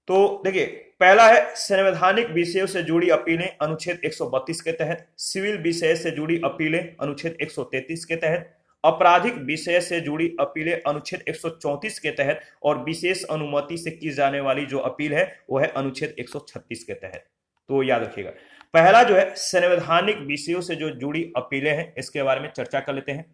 तो देखिए, पहला है संवैधानिक विषयों से जुड़ी अपीलें अनुच्छेद 132 के तहत, सिविल विषय से जुड़ी अपीलें अनुच्छेद 133 के तहत, आपराधिक विषय से जुड़ी अपीलें अनुच्छेद 134 के तहत और विशेष अनुमति से की जाने वाली जो अपील है वो है अनुच्छेद 136 के तहत। तो याद रखिएगा, पहला जो है संवैधानिक विषयों से जो जुड़ी अपीलें हैं इसके बारे में चर्चा कर लेते हैं,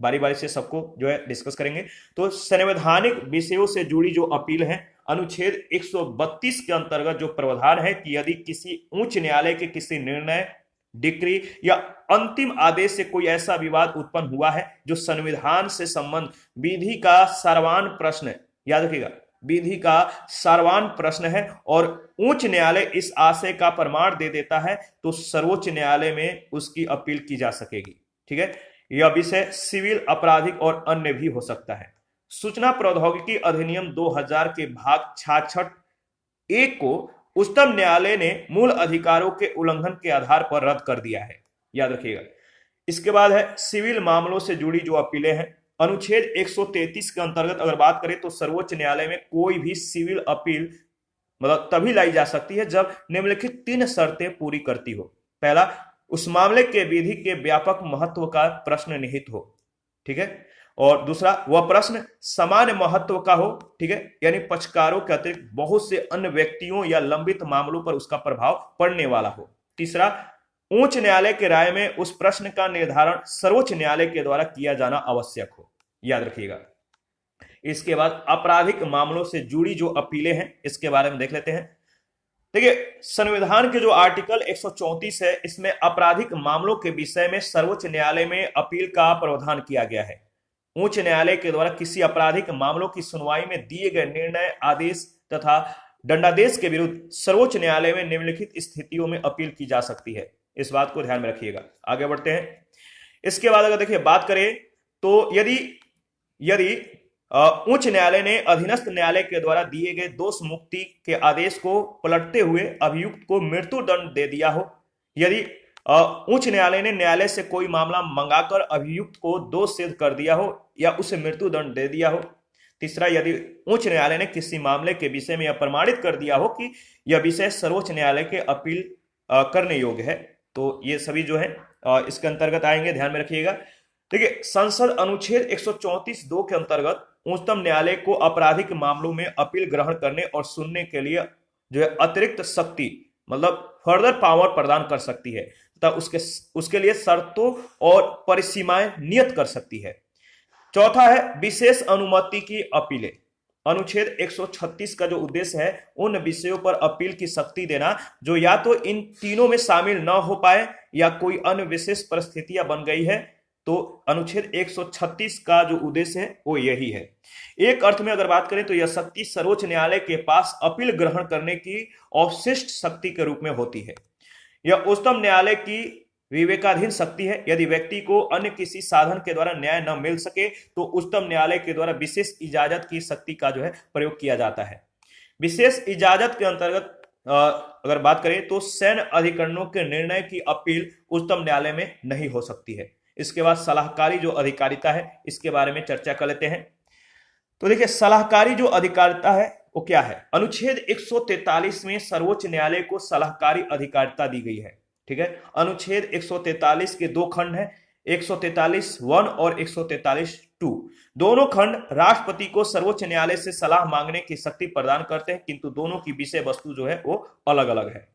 बारी बारी से सबको जो है डिस्कस करेंगे। तो संवैधानिक विषयों से जुड़ी जो अपील है अनुच्छेद 132 के अंतर्गत जो प्रावधान है कि यदि किसी उच्च न्यायालय के किसी निर्णय, डिक्री या अंतिम आदेश से कोई ऐसा विवाद उत्पन्न हुआ है जो संविधान से संबंध विधि का सारवान प्रश्न है, याद रखिएगा विधि का सारवान प्रश्न है और उच्च न्यायालय इस आशय का प्रमाण दे देता है तो सर्वोच्च न्यायालय में उसकी अपील की जा सकेगी, ठीक है। यह विषय सिविल, आपराधिक और अन्य भी हो सकता है। सूचना प्रौद्योगिकी अधिनियम 2000 के भाग 66(1) को उच्चतम न्यायालय ने मूल अधिकारों के उल्लंघन के आधार पर रद्द कर दिया है, याद रखिएगा। इसके बाद है सिविल मामलों से जुड़ी जो अपीलें हैं अनुच्छेद 133 के अंतर्गत अगर बात करें तो सर्वोच्च न्यायालय में कोई भी सिविल अपील मतलब तभी लाई जा सकती है जब निम्नलिखित 3 शर्तें पूरी करती हो। पहला, उस मामले के विधि के व्यापक महत्व का प्रश्न निहित हो, ठीक है। और दूसरा, वह प्रश्न सामान्य महत्व का हो, ठीक है, यानी पक्षकारों के अतिरिक्त बहुत से अन्य व्यक्तियों या लंबित मामलों पर उसका प्रभाव पड़ने वाला हो। तीसरा, उच्च न्यायालय के राय में उस प्रश्न का निर्धारण सर्वोच्च न्यायालय के द्वारा किया जाना आवश्यक हो, याद रखिएगा। इसके बाद आपराधिक मामलों से जुड़ी जो अपीलें हैं इसके बारे में देख लेते हैं। देखिए, संविधान के जो आर्टिकल 134 है इसमें आपराधिक मामलों के विषय में सर्वोच्च न्यायालय में अपील का प्रावधान किया गया है। उच्च न्यायालय के द्वारा किसी आपराधिक मामलों की सुनवाई में दिए गए निर्णय, आदेश तथा दंडादेश के विरुद्ध सर्वोच्च न्यायालय में निम्नलिखित स्थितियों में अपील की जा सकती है। इस बात को ध्यान में रखिएगा। आगे बढ़ते हैं। इसके बाद अगर देखिए बात करें तो यदि उच्च न्यायालय ने अधीनस्थ न्यायालय के द्वारा दिए गए दोष मुक्ति के आदेश को पलटते हुए अभियुक्त को मृत्यु दंड दे दिया हो, यदि उच्च न्यायालय ने न्यायालय से कोई मामला मंगाकर अभियुक्त को दोष सिद्ध कर दिया हो या उसे मृत्यु दंड दे दिया हो। तीसरा, यदि उच्च न्यायालय ने किसी मामले के विषय में यह प्रमाणित कर दिया हो कि यह विषय सर्वोच्च न्यायालय के अपील करने योग्य है, तो ये सभी जो है इसके अंतर्गत आएंगे, ध्यान में रखिएगा। देखिए, संसद अनुच्छेद 134(2) के अंतर्गत उच्चतम न्यायालय को आपराधिक मामलों में अपील ग्रहण करने और सुनने के लिए जो है अतिरिक्त शक्ति मतलब फर्दर पावर प्रदान कर सकती है तथा उसके लिए शर्तों और परिसीमाएं नियत कर सकती है। चौथा है विशेष अनुमति की अपीलें। अनुच्छेद 136 का जो उद्देश्य है उन विषयों पर अपील की शक्ति देना जो या तो इन तीनों में शामिल न हो पाए या कोई अन्य विशेष परिस्थितियां बन गई है, तो अनुच्छेद 136 का जो उद्देश्य है वो यही है। एक अर्थ में अगर बात करें तो यह शक्ति सर्वोच्च न्यायालय के पास अपील ग्रहण करने की अवशिष्ट शक्ति के रूप में होती है। यह उच्चतम न्यायालय की विवेकाधीन शक्ति है। यदि व्यक्ति को अन्य किसी साधन के द्वारा न्याय न मिल सके तो उच्चतम न्यायालय के द्वारा विशेष इजाजत की शक्ति का जो है प्रयोग किया जाता है। विशेष इजाजत के अंतर्गत अगर बात करें तो सैन्य अधिकरणों के निर्णय की अपील उच्चतम न्यायालय में नहीं हो सकती है। इसके बाद सलाहकारी जो अधिकारिता है इसके बारे में चर्चा कर लेते हैं। तो देखिए, सलाहकारी जो अधिकारिता है वो क्या है। अनुच्छेद 143 में सर्वोच्च न्यायालय को सलाहकारी अधिकारिता दी गई है, ठीक है। अनुच्छेद 143 के 2 खंड हैं, 143(1) और 143(2). दोनों खंड राष्ट्रपति को सर्वोच्च न्यायालय से सलाह मांगने की शक्ति प्रदान करते हैं, किंतु दोनों की विषय वस्तु जो है वो अलग अलग है।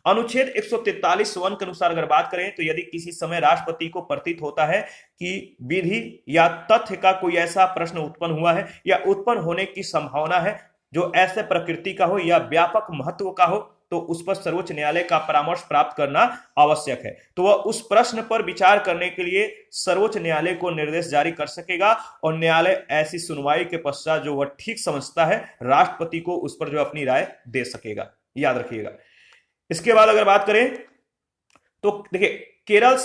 अनुच्छेद 143(1) के अनुसार अगर बात करें तो यदि किसी समय राष्ट्रपति को प्रतीत होता है कि विधि या तथ्य का कोई ऐसा प्रश्न उत्पन्न हुआ है या उत्पन्न होने की संभावना है जो ऐसे प्रकृति का हो या व्यापक महत्व का हो, तो उस पर सर्वोच्च न्यायालय का परामर्श प्राप्त करना आवश्यक है। तो वह उस प्रश्न पर विचार करने के लिए सर्वोच्च न्यायालय को निर्देश जारी कर सकेगा और न्यायालय ऐसी सुनवाई के पश्चात जो वह ठीक समझता है राष्ट्रपति को उस पर जो अपनी राय दे सकेगा, याद रखिएगा। इसके बाद अगर बात करें तो देखिए, केरल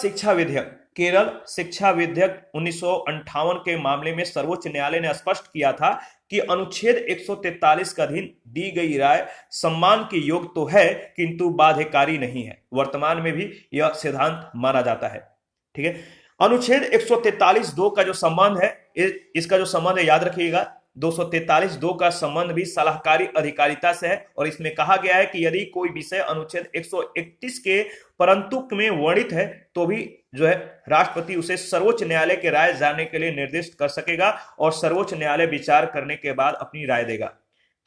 शिक्षा विधेयक 1958 के मामले में सर्वोच्च न्यायालय ने स्पष्ट किया था कि अनुच्छेद 143 के अधीन दी गई राय सम्मान के योग्य तो है किंतु बाध्यकारी नहीं है। वर्तमान में भी यह सिद्धांत माना जाता है। ठीक है, अनुच्छेद 143(2) का जो संबंध है, इसका जो संबंध है याद रखिएगा, 243(2) का संबंध भी सलाहकारी अधिकारिता से है और इसमें कहा गया है कि यदि कोई विषय अनुच्छेद 131 के परंतुक में वर्णित है तो भी जो है राष्ट्रपति उसे सर्वोच्च न्यायालय के राय जानने के लिए निर्दिष्ट कर सकेगा और सर्वोच्च न्यायालय विचार करने के बाद अपनी राय देगा।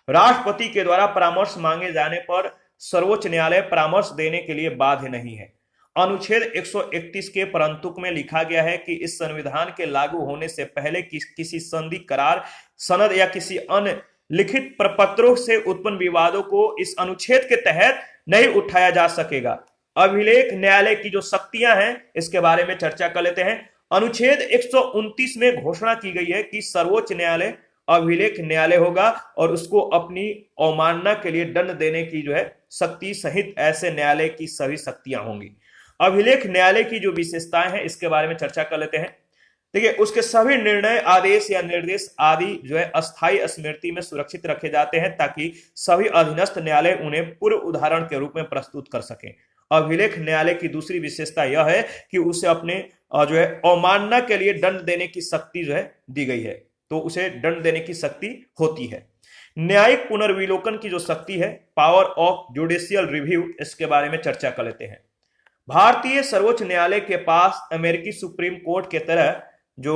राष्ट्रपति के द्वारा परामर्श मांगे जाने पर सर्वोच्च न्यायालय परामर्श देने के लिए बाध्य नहीं है। अनुच्छेद 131 के परंतुक में लिखा गया है कि इस संविधान के लागू होने से पहले किसी संधि, करार, सनद या किसी अन्य लिखित प्रपत्रों से उत्पन्न विवादों को इस अनुच्छेद के तहत नहीं उठाया जा सकेगा। अभिलेख न्यायालय की जो शक्तियां हैं इसके बारे में चर्चा कर लेते हैं। अनुच्छेद 129 में घोषणा की गई है कि सर्वोच्च न्यायालय अभिलेख न्यायालय होगा और उसको अपनी अवमानना के लिए दंड देने की जो है शक्ति सहित ऐसे न्यायालय की सभी शक्तियां होंगी। अभिलेख न्यायालय की जो विशेषताएं हैं इसके बारे में चर्चा कर लेते हैं। देखिए, उसके सभी निर्णय, आदेश या निर्देश आदि जो है अस्थायी स्मृति में सुरक्षित रखे जाते हैं ताकि सभी अधीनस्थ न्यायालय उन्हें पूर्व उदाहरण के रूप में प्रस्तुत कर सकें। अभिलेख न्यायालय की दूसरी विशेषता यह है कि उसे अपने जो है अवमानना के लिए दंड देने की शक्ति जो है दी गई है, तो उसे दंड देने की शक्ति होती है। न्यायिक पुनर्विलोकन की जो शक्ति है, पावर ऑफ जुडिशियल रिव्यू, इसके बारे में चर्चा कर लेते हैं। भारतीय सर्वोच्च न्यायालय के पास अमेरिकी सुप्रीम कोर्ट के तरह, जो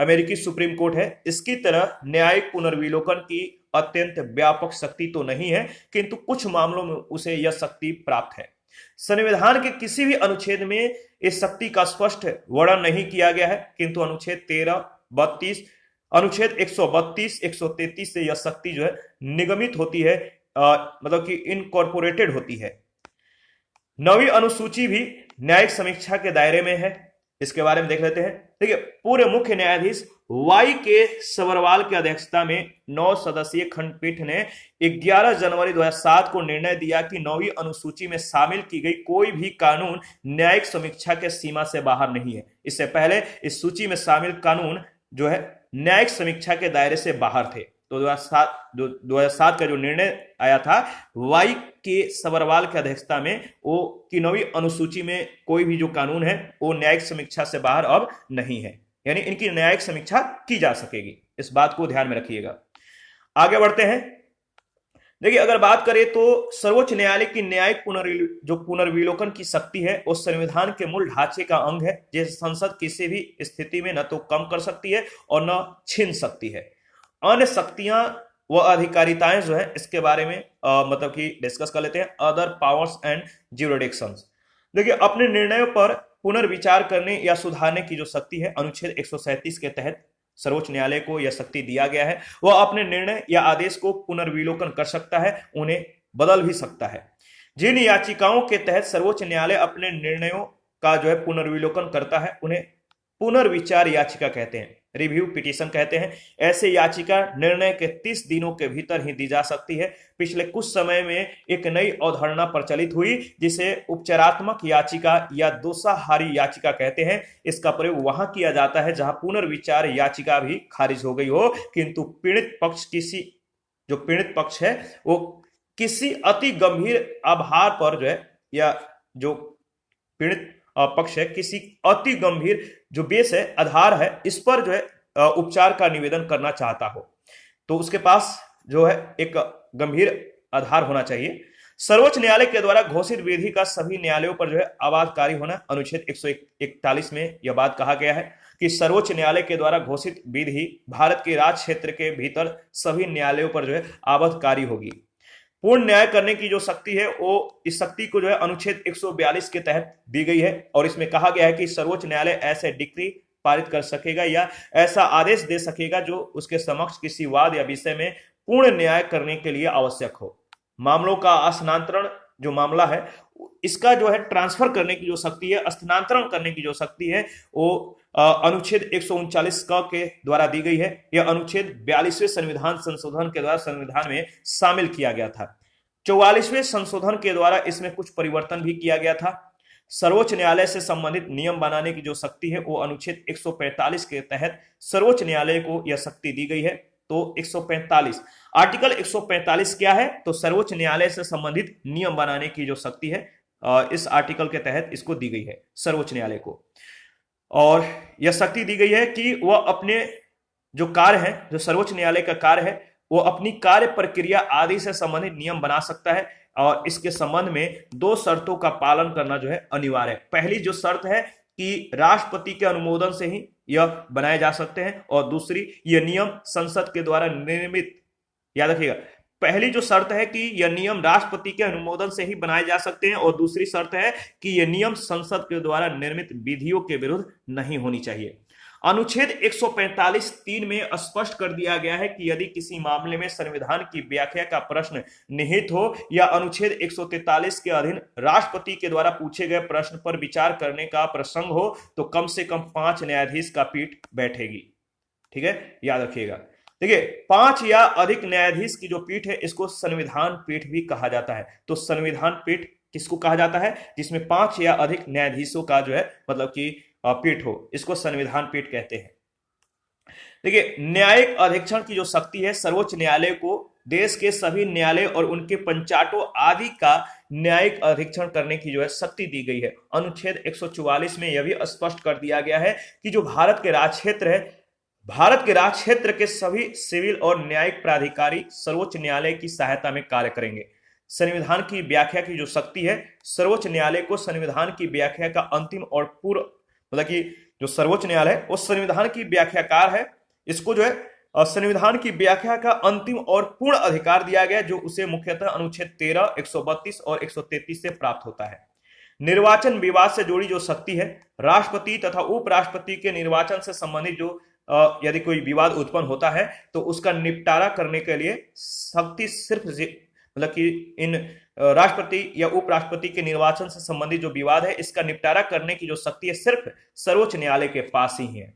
अमेरिकी सुप्रीम कोर्ट है, इसकी तरह न्यायिक पुनर्विलोकन की अत्यंत व्यापक शक्ति तो नहीं है, किंतु कुछ मामलों में उसे यह शक्ति प्राप्त है। संविधान के किसी भी अनुच्छेद में इस शक्ति का स्पष्ट वर्णन नहीं किया गया है, किंतु अनुच्छेद 13, 32, अनुच्छेद 132, 133 से यह शक्ति जो है निगमित होती है, मतलब कि इनकॉर्पोरेटेड होती है। 9वीं अनुसूची भी न्यायिक समीक्षा के दायरे में है, इसके बारे में देख लेते हैं। देखिए, पूर्व मुख्य न्यायाधीश वाई के सबरवाल की अध्यक्षता में 9 सदस्यीय खंडपीठ ने 11 जनवरी 2007 को निर्णय दिया कि 9वीं अनुसूची में शामिल की गई कोई भी कानून न्यायिक समीक्षा के सीमा से बाहर नहीं है। इससे पहले इस सूची में शामिल कानून जो है न्यायिक समीक्षा के दायरे से बाहर थे। तो 2007 का जो निर्णय आया था वाई के सबरवाल की अध्यक्षता में, वो कि 9वीं अनुसूची में कोई भी जो कानून है वो न्यायिक समीक्षा से बाहर अब नहीं है, यानी इनकी न्यायिक समीक्षा की जा सकेगी। इस बात को ध्यान में रखिएगा। आगे बढ़ते हैं। देखिए, अगर बात करें तो सर्वोच्च न्यायालय की न्यायिक पुनर्विलोकन की शक्ति है वो संविधान के मूल ढांचे का अंग है, जिसे संसद किसी भी स्थिति में न तो कम कर सकती है और न छीन सकती है। अन्य शक्तियां व अधिकारिताएं जो है इसके बारे में मतलब कि डिस्कस कर लेते हैं। Other powers and jurisdictions. देखिए, अपने निर्णयों पर पुनर्विचार करने या सुधारने की जो शक्ति है, अनुच्छेद 137 के तहत सर्वोच्च न्यायालय को यह शक्ति दिया गया है। वह अपने निर्णय या आदेश को पुनर्विलोकन कर सकता है, उन्हें बदल भी सकता है। जिन याचिकाओं के तहत सर्वोच्च न्यायालय अपने निर्णयों का जो है पुनर्विलोकन करता है उन्हें पुनर्विचार याचिका कहते हैं, रिव्यू पिटीशन कहते हैं। ऐसे याचिका निर्णय के 30 दिनों के भीतर ही दी जा सकती है। पिछले कुछ समय में एक नई अवधारणा प्रचलित हुई जिसे उपचारात्मक याचिका या दोषाहारी याचिका कहते हैं। इसका प्रयोग वहां किया जाता है जहां पुनर्विचार याचिका भी खारिज हो गई हो, किंतु पीड़ित पक्ष है वो किसी अति गंभीर आधार पर जो है, या जो पीड़ित पक्ष है किसी अति गंभीर जो बेस है, आधार है, इस पर जो है उपचार का निवेदन करना चाहता हो, तो उसके पास जो है एक गंभीर आधार होना चाहिए। सर्वोच्च न्यायालय के द्वारा घोषित विधि का सभी न्यायालयों पर जो है आबादकारी होना। अनुच्छेद 141 में यह बात कहा गया है कि सर्वोच्च न्यायालय के द्वारा घोषित विधि भारत के राज क्षेत्र के भीतर सभी न्यायालयों पर जो है आबादकारी होगी। पूर्ण न्याय करने की जो शक्ति है वो इस शक्ति को जो है अनुच्छेद 142 के तहत दी गई है और इसमें कहा गया है कि सर्वोच्च न्यायालय ऐसे डिक्री पारित कर सकेगा या ऐसा आदेश दे सकेगा जो उसके समक्ष किसी वाद या विषय में पूर्ण न्याय करने के लिए आवश्यक हो। मामलों का स्थानांतरण जो मामला है इसका जो है ट्रांसफर करने की जो शक्ति है, स्थानांतरण करने की जो शक्ति है वो अनुच्छेद 139 क के द्वारा दी गई है। यह अनुच्छेद 42वें संविधान संशोधन के द्वारा संविधान में शामिल किया गया था। 44वें संशोधन के द्वारा इसमें कुछ परिवर्तन भी किया गया था। सर्वोच्च न्यायालय से संबंधित नियम बनाने की जो शक्ति है वो अनुच्छेद 145 के तहत सर्वोच्च न्यायालय को यह शक्ति दी गई है। तो 145 आर्टिकल 145 क्या है? तो सर्वोच्च न्यायालय से संबंधित नियम बनाने की जो शक्ति है इस आर्टिकल के तहत इसको दी गई है सर्वोच्च न्यायालय को। और यह शक्ति दी गई है कि वह अपने जो कार्य है, जो सर्वोच्च न्यायालय का कार्य है, वो अपनी कार्य प्रक्रिया आदि से संबंधित नियम बना सकता है और इसके संबंध में दो शर्तों का पालन करना जो है अनिवार्य है। पहली जो शर्त है कि राष्ट्रपति के अनुमोदन से ही यह बनाए जा सकते हैं और दूसरी यह नियम संसद के द्वारा निर्मित, याद रखिएगा, पहली जो शर्त है कि यह नियम राष्ट्रपति के अनुमोदन से ही बनाए जा सकते हैं और दूसरी शर्त है कि यह नियम संसद के द्वारा निर्मित विधियों के विरुद्ध नहीं होनी चाहिए। अनुच्छेद 145(3) में स्पष्ट कर दिया गया है कि यदि किसी मामले में संविधान की व्याख्या का प्रश्न निहित हो या अनुच्छेद 143 के अधीन राष्ट्रपति के द्वारा पूछे गए प्रश्न पर विचार करने का प्रसंग हो तो कम से कम 5 न्यायाधीश का पीठ बैठेगी। ठीक है, याद रखिएगा। देखिए, 5 या अधिक न्यायाधीश की जो पीठ है इसको संविधान पीठ भी कहा जाता है। तो संविधान पीठ किसको कहा जाता है? जिसमें 5 या अधिक न्यायाधीशों का जो है मतलब कि पीठ हो, इसको संविधान पीठ कहते हैं। देखिए, न्यायिक अधीक्षण की जो शक्ति है सर्वोच्च न्यायालय को देश के सभी न्यायालय और उनके पंचायतों आदि का न्यायिक अधीक्षण करने की जो है शक्ति दी गई है। अनुच्छेद 144 में यह भी स्पष्ट कर दिया गया है कि जो भारत के राज क्षेत्र है, भारत के राज क्षेत्र के सभी सिविल और न्यायिक प्राधिकारी सर्वोच्च न्यायालय की सहायता में कार्य करेंगे। संविधान की व्याख्या की जो शक्ति है, सर्वोच्च न्यायालय को संविधान की व्याख्या का अंतिम और पूर्ण, मतलब कि जो सर्वोच्च न्यायालय है वो संविधान की व्याख्याकार है, इसको जो है संविधान की व्याख्या का अंतिम और पूर्ण अधिकार दिया गया जो उसे मुख्यतः अनुच्छेद 13, 132 और 133 से प्राप्त होता है। निर्वाचन विवाद से जुड़ी जो शक्ति है, राष्ट्रपति तथा उपराष्ट्रपति के निर्वाचन से संबंधित जो यदि कोई विवाद उत्पन्न होता है तो उसका निपटारा करने के लिए शक्ति सिर्फ मतलब कि इन राष्ट्रपति या उपराष्ट्रपति के निर्वाचन से संबंधित जो विवाद है इसका निपटारा करने की जो शक्ति है सिर्फ सर्वोच्च न्यायालय के पास ही है।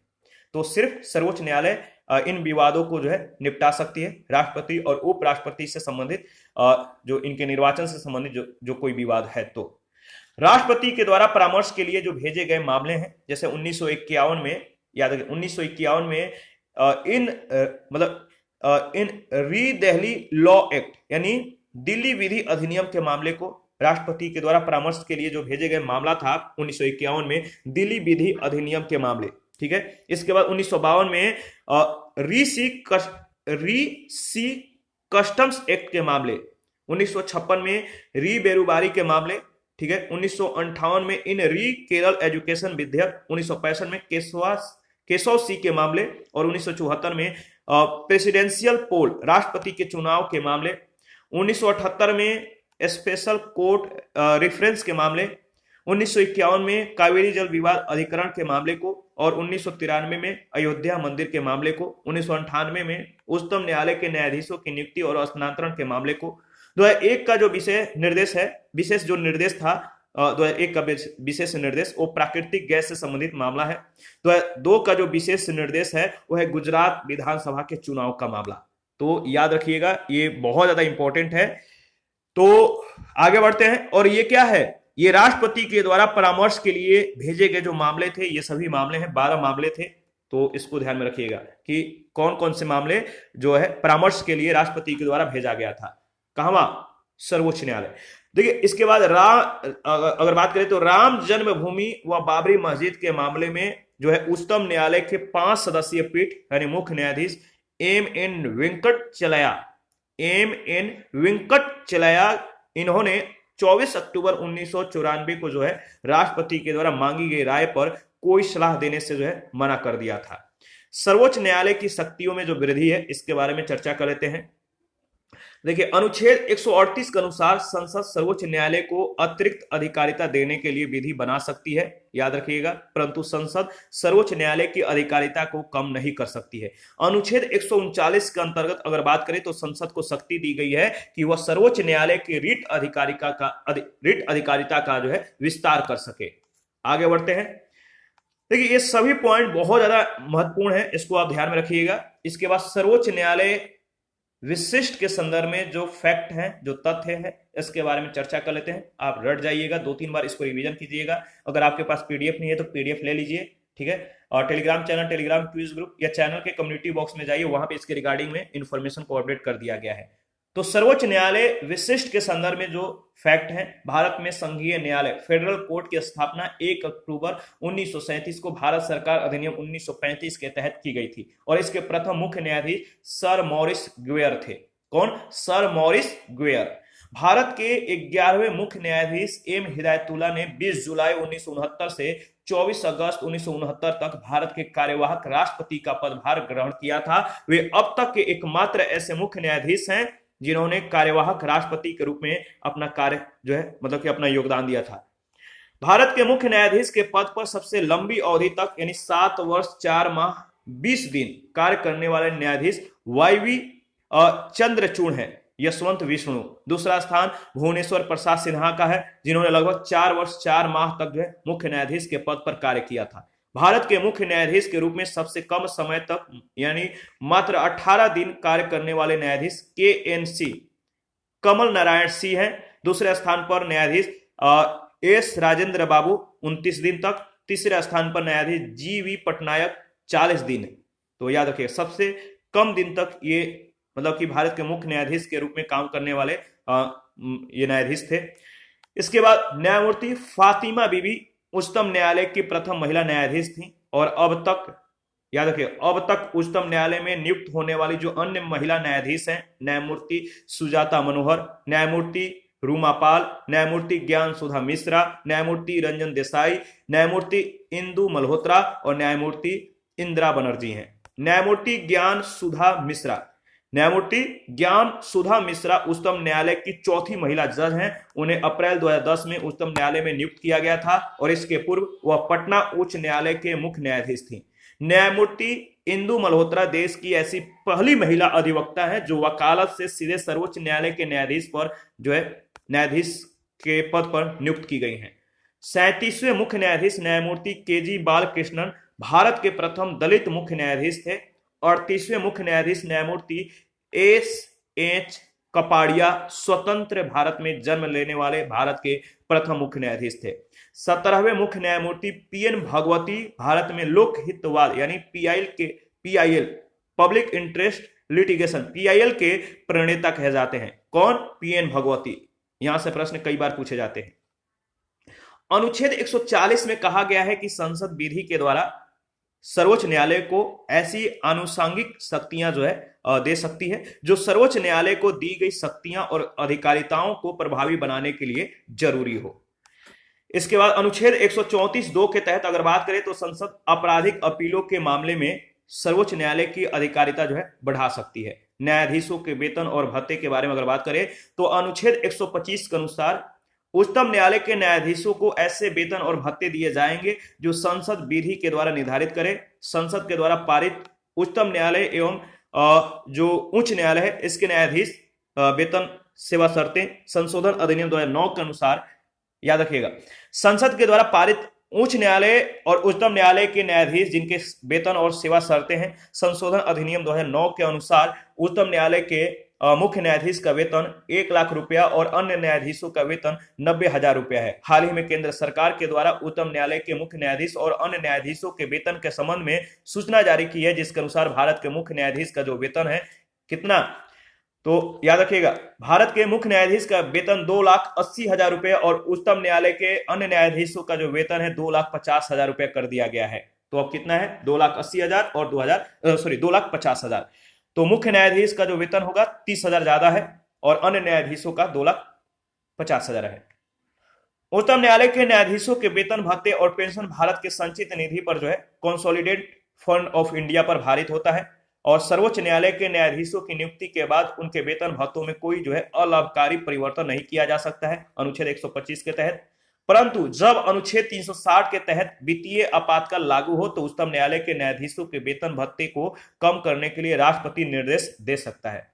तो सिर्फ सर्वोच्च न्यायालय इन विवादों को जो है निपटा सकती है, राष्ट्रपति और उपराष्ट्रपति से संबंधित जो इनके निर्वाचन से संबंधित जो कोई विवाद है। तो राष्ट्रपति के द्वारा परामर्श के लिए जो भेजे गए मामले हैं, जैसे 1951 में, याद रखिए 1951 में इन री दिल्ली लॉ एक्ट यानी दिल्ली विधि अधिनियम के मामले को राष्ट्रपति के द्वारा परामर्श के लिए जो भेजे गए मामला था 1951 में दिल्ली विधि अधिनियम के मामले। ठीक है, इसके बाद 1952 में री सी कस्टम्स एक्ट के मामले, 1956 में री बेरोजगारी के मामले। ठीक है, 1958 में इन री केरल एजुकेशन विधेयक, 1965 में केशव सी के मामले और 1974 में प्रेसिडेंशियल पोल राष्ट्रपति के चुनाव के मामले, 1978 में स्पेशल कोर्ट रेफरेंस के मामले, 1951 में कावेरी जल विवाद अधिकरण के मामले को और 1993 में अयोध्या मंदिर के मामले को, 1998 में उच्चतम न्यायालय के न्यायाधीशों की नियुक्ति और स्थानांतरण के मामले को। 2001 का जो विशेष जो निर्देश था 2001 का विशेष निर्देश वो प्राकृतिक गैस से संबंधित मामला है। 2002 का जो विशेष निर्देश है वो है गुजरात विधानसभा के चुनाव का मामला। तो याद रखिएगा, ये बहुत ज्यादा इंपॉर्टेंट है। तो आगे बढ़ते हैं, और ये क्या है, ये राष्ट्रपति के द्वारा परामर्श के लिए भेजे गए जो मामले थे, ये सभी मामले हैं, 12 मामले थे। तो इसको ध्यान में रखिएगा कि कौन कौन से मामले जो है परामर्श के लिए राष्ट्रपति के द्वारा भेजा गया था, कहवा, सर्वोच्च न्यायालय। देखिए, इसके बाद अगर बात करें तो राम जन्मभूमि व बाबरी मस्जिद के मामले में जो है उच्चतम न्यायालय के 5 सदस्यीय पीठ यानी मुख्य न्यायाधीश एम.एन. वेंकटचलैया, इन्होंने 24 अक्टूबर 1994 को जो है राष्ट्रपति के द्वारा मांगी गई राय पर कोई सलाह देने से जो है मना कर दिया था। सर्वोच्च न्यायालय की शक्तियों में जो वृद्धि है इसके बारे में चर्चा कर लेते हैं। देखिए, अनुच्छेद 138 के अनुसार संसद सर्वोच्च न्यायालय को अतिरिक्त अधिकारिता देने के लिए विधि बना सकती है, याद रखिएगा, परंतु संसद सर्वोच्च न्यायालय की अधिकारिता को कम नहीं कर सकती है। अनुच्छेद 139 के अंतर्गत अगर बात करें तो संसद को शक्ति दी गई है कि वह सर्वोच्च न्यायालय की रीट अधिकारिता का जो है विस्तार कर सके। आगे बढ़ते हैं। देखिए, ये सभी पॉइंट बहुत ज्यादा महत्वपूर्ण है, इसको आप ध्यान में रखिएगा। इसके बाद सर्वोच्च न्यायालय विशिष्ट के संदर्भ में जो फैक्ट हैं, जो तथ्य है, इसके बारे में चर्चा कर लेते हैं। आप रट जाइएगा, 2-3 बार इसको रिवीजन कीजिएगा। अगर आपके पास पीडीएफ नहीं है तो पीडीएफ ले लीजिए, ठीक है। और Telegram channel, Telegram quiz group या चैनल के कम्युनिटी बॉक्स में जाइए, वहां पे इसके रिगार्डिंग में इंफॉर्मेशन को अपडेट कर दिया गया है। तो सर्वोच्च न्यायालय विशिष्ट के संदर्भ में जो फैक्ट है, भारत में संघीय न्यायालय फेडरल कोर्ट की स्थापना 1 अक्टूबर 1937 को भारत सरकार अधिनियम 1935 के तहत की गई थी और इसके प्रथम मुख्य न्यायाधीश सर मॉरिस ग्वेयर थे। कौन? Sir Morris ग्वेयर। भारत के 11वें मुख्य न्यायाधीश एम हिदायतुल्लाह ने 20 जुलाई 1969 से 24 अगस्त 1969 तक भारत के कार्यवाहक राष्ट्रपति का पदभार ग्रहण किया था। वे अब तक के एकमात्र ऐसे मुख्य न्यायाधीश हैं जिन्होंने कार्यवाहक राष्ट्रपति के रूप में अपना कार्य जो है मतलब कि अपना योगदान दिया था। भारत के मुख्य न्यायाधीश के पद पर सबसे लंबी अवधि तक यानी 7 वर्ष 4 माह 20 दिन कार्य करने वाले न्यायाधीश वाईवी चंद्रचूड़ हैं, यशवंत विष्णु। दूसरा स्थान भुवनेश्वर प्रसाद सिन्हा का है, जिन्होंने लगभग 4 वर्ष 4 माह तक जो है मुख्य न्यायाधीश के पद पर कार्य किया था। भारत के मुख्य न्यायाधीश के रूप में सबसे कम समय तक यानी मात्र 18 दिन कार्य करने वाले न्यायाधीश KNC कमल नारायण सिंह हैं। दूसरे स्थान पर न्यायाधीश S राजेंद्र बाबू 29 दिन तक। तीसरे स्थान पर न्यायाधीश GV पटनायक 40 दिन। तो याद रखिए, सबसे कम दिन तक ये मतलब कि भारत के मुख्य न्यायाधीश के रूप में काम करने वाले ये न्यायाधीश थे। इसके बाद न्यायमूर्ति फातिमा बीबी उच्चतम न्यायालय की प्रथम महिला न्यायाधीश थी और अब तक याद रखिए, अब तक उच्चतम न्यायालय में नियुक्त होने वाली जो अन्य महिला न्यायाधीश हैं, न्यायमूर्ति सुजाता मनोहर, न्यायमूर्ति रूमा पाल, न्यायमूर्ति ज्ञान सुधा मिश्रा, न्यायमूर्ति रंजन देसाई, न्यायमूर्ति इंदु मल्होत्रा और न्यायमूर्ति इंदिरा बनर्जी हैं। न्यायमूर्ति ज्ञान सुधा मिश्रा उच्चतम न्यायालय की चौथी महिला जज हैं। उन्हें अप्रैल 2010 में उच्चतम न्यायालय में नियुक्त किया गया था और इसके पूर्व वह पटना उच्च न्यायालय के मुख्य न्यायाधीश थी। न्यायमूर्ति इंदु मल्होत्रा देश की ऐसी पहली महिला अधिवक्ता है जो वकालत से सीधे सर्वोच्च न्यायालय के न्यायाधीश पर जो है न्यायाधीश के पद पर नियुक्त की गई हैं। 37वें मुख्य न्यायाधीश न्यायमूर्ति KG बालकृष्णन भारत के प्रथम दलित मुख्य न्यायाधीश थे। 38वें मुख्य न्यायाधीश न्यायमूर्ति SH कपाड़िया स्वतंत्र भारत में जन्म लेने वाले भारत के प्रथम मुख्य न्यायाधीश थे। 17वें मुख्य न्यायमूर्ति PN भगवती भारत में लोकहितवाद यानी PIL public interest litigation PIL के प्रणेता कहे जाते हैं। कौन? PN भगवती। यहां से प्रश्न कई बार पूछे जाते हैं। अनुच्छेद 140 में कहा गया है कि संसद विधि के द्वारा सर्वोच्च न्यायालय को ऐसी आनुषंगिक शक्तियां जो है दे सकती है जो सर्वोच्च न्यायालय को दी गई शक्तियां और अधिकारिताओं को प्रभावी बनाने के लिए जरूरी हो। इसके बाद अनुच्छेद 134(2) के तहत अगर बात करें तो संसद आपराधिक अपीलों के मामले में सर्वोच्च न्यायालय की अधिकारिता जो है बढ़ा सकती है। न्यायाधीशों के वेतन और भत्ते के बारे में अगर बात करें तो अनुच्छेद 125 के अनुसार उच्चतम न्यायालय के न्यायाधीशों को ऐसे वेतन और भत्ते दिए जाएंगे जो संसद विधि के द्वारा निर्धारित करे। संसद के द्वारा पारित उच्चतम न्यायालय एवं जो उच्च न्यायालय है इसके न्यायाधीश वेतन सेवा शर्तें संशोधन अधिनियम 2009 के अनुसार, याद रखिएगा, संसद के द्वारा पारित उच्च न्यायालय और उच्चतम न्यायालय के न्यायाधीश जिनके वेतन और सेवा शर्तें हैं संशोधन अधिनियम 2009 के अनुसार उच्चतम न्यायालय के मुख्य न्यायाधीश का वेतन 1 लाख रुपया और अन्य न्यायाधीशों का वेतन 90,000 रुपया है। हाल ही में केंद्र सरकार के द्वारा उच्चतम न्यायालय के मुख्य न्यायाधीश और अन्य न्यायाधीशों के वेतन के संबंध में सूचना जारी की है, जिसके अनुसार भारत के मुख्य न्यायाधीश का जो वेतन है कितना, तो याद रखिएगा, भारत के मुख्य न्यायाधीश का वेतन 2,80,000 रुपये और उच्चतम न्यायालय के अन्य न्यायाधीशों का जो वेतन है 2,50,000 रुपये कर दिया गया है। तो अब कितना है? 2,80,000 और 2,50,000। तो मुख्य न्यायाधीश का जो वेतन होगा 30,000 ज्यादा है और अन्य न्यायाधीशों का 2,50,000 है। उच्चतम न्यायालय के न्यायाधीशों के वेतन भत्ते और पेंशन भारत के संचित निधि पर जो है कंसोलिडेटेड फंड ऑफ इंडिया पर भारित होता है। और सर्वोच्च न्यायालय के न्यायाधीशों की नियुक्ति के बाद उनके वेतन भत्तों में कोई जो है अलाभकारी परिवर्तन नहीं किया जा सकता है अनुच्छेद 125 के तहत। परंतु जब अनुच्छेद 360 के तहत वित्तीय आपातकाल लागू हो तो उच्चतम न्यायालय के न्यायाधीशों के वेतन भत्ते को कम करने के लिए राष्ट्रपति निर्देश दे सकता है।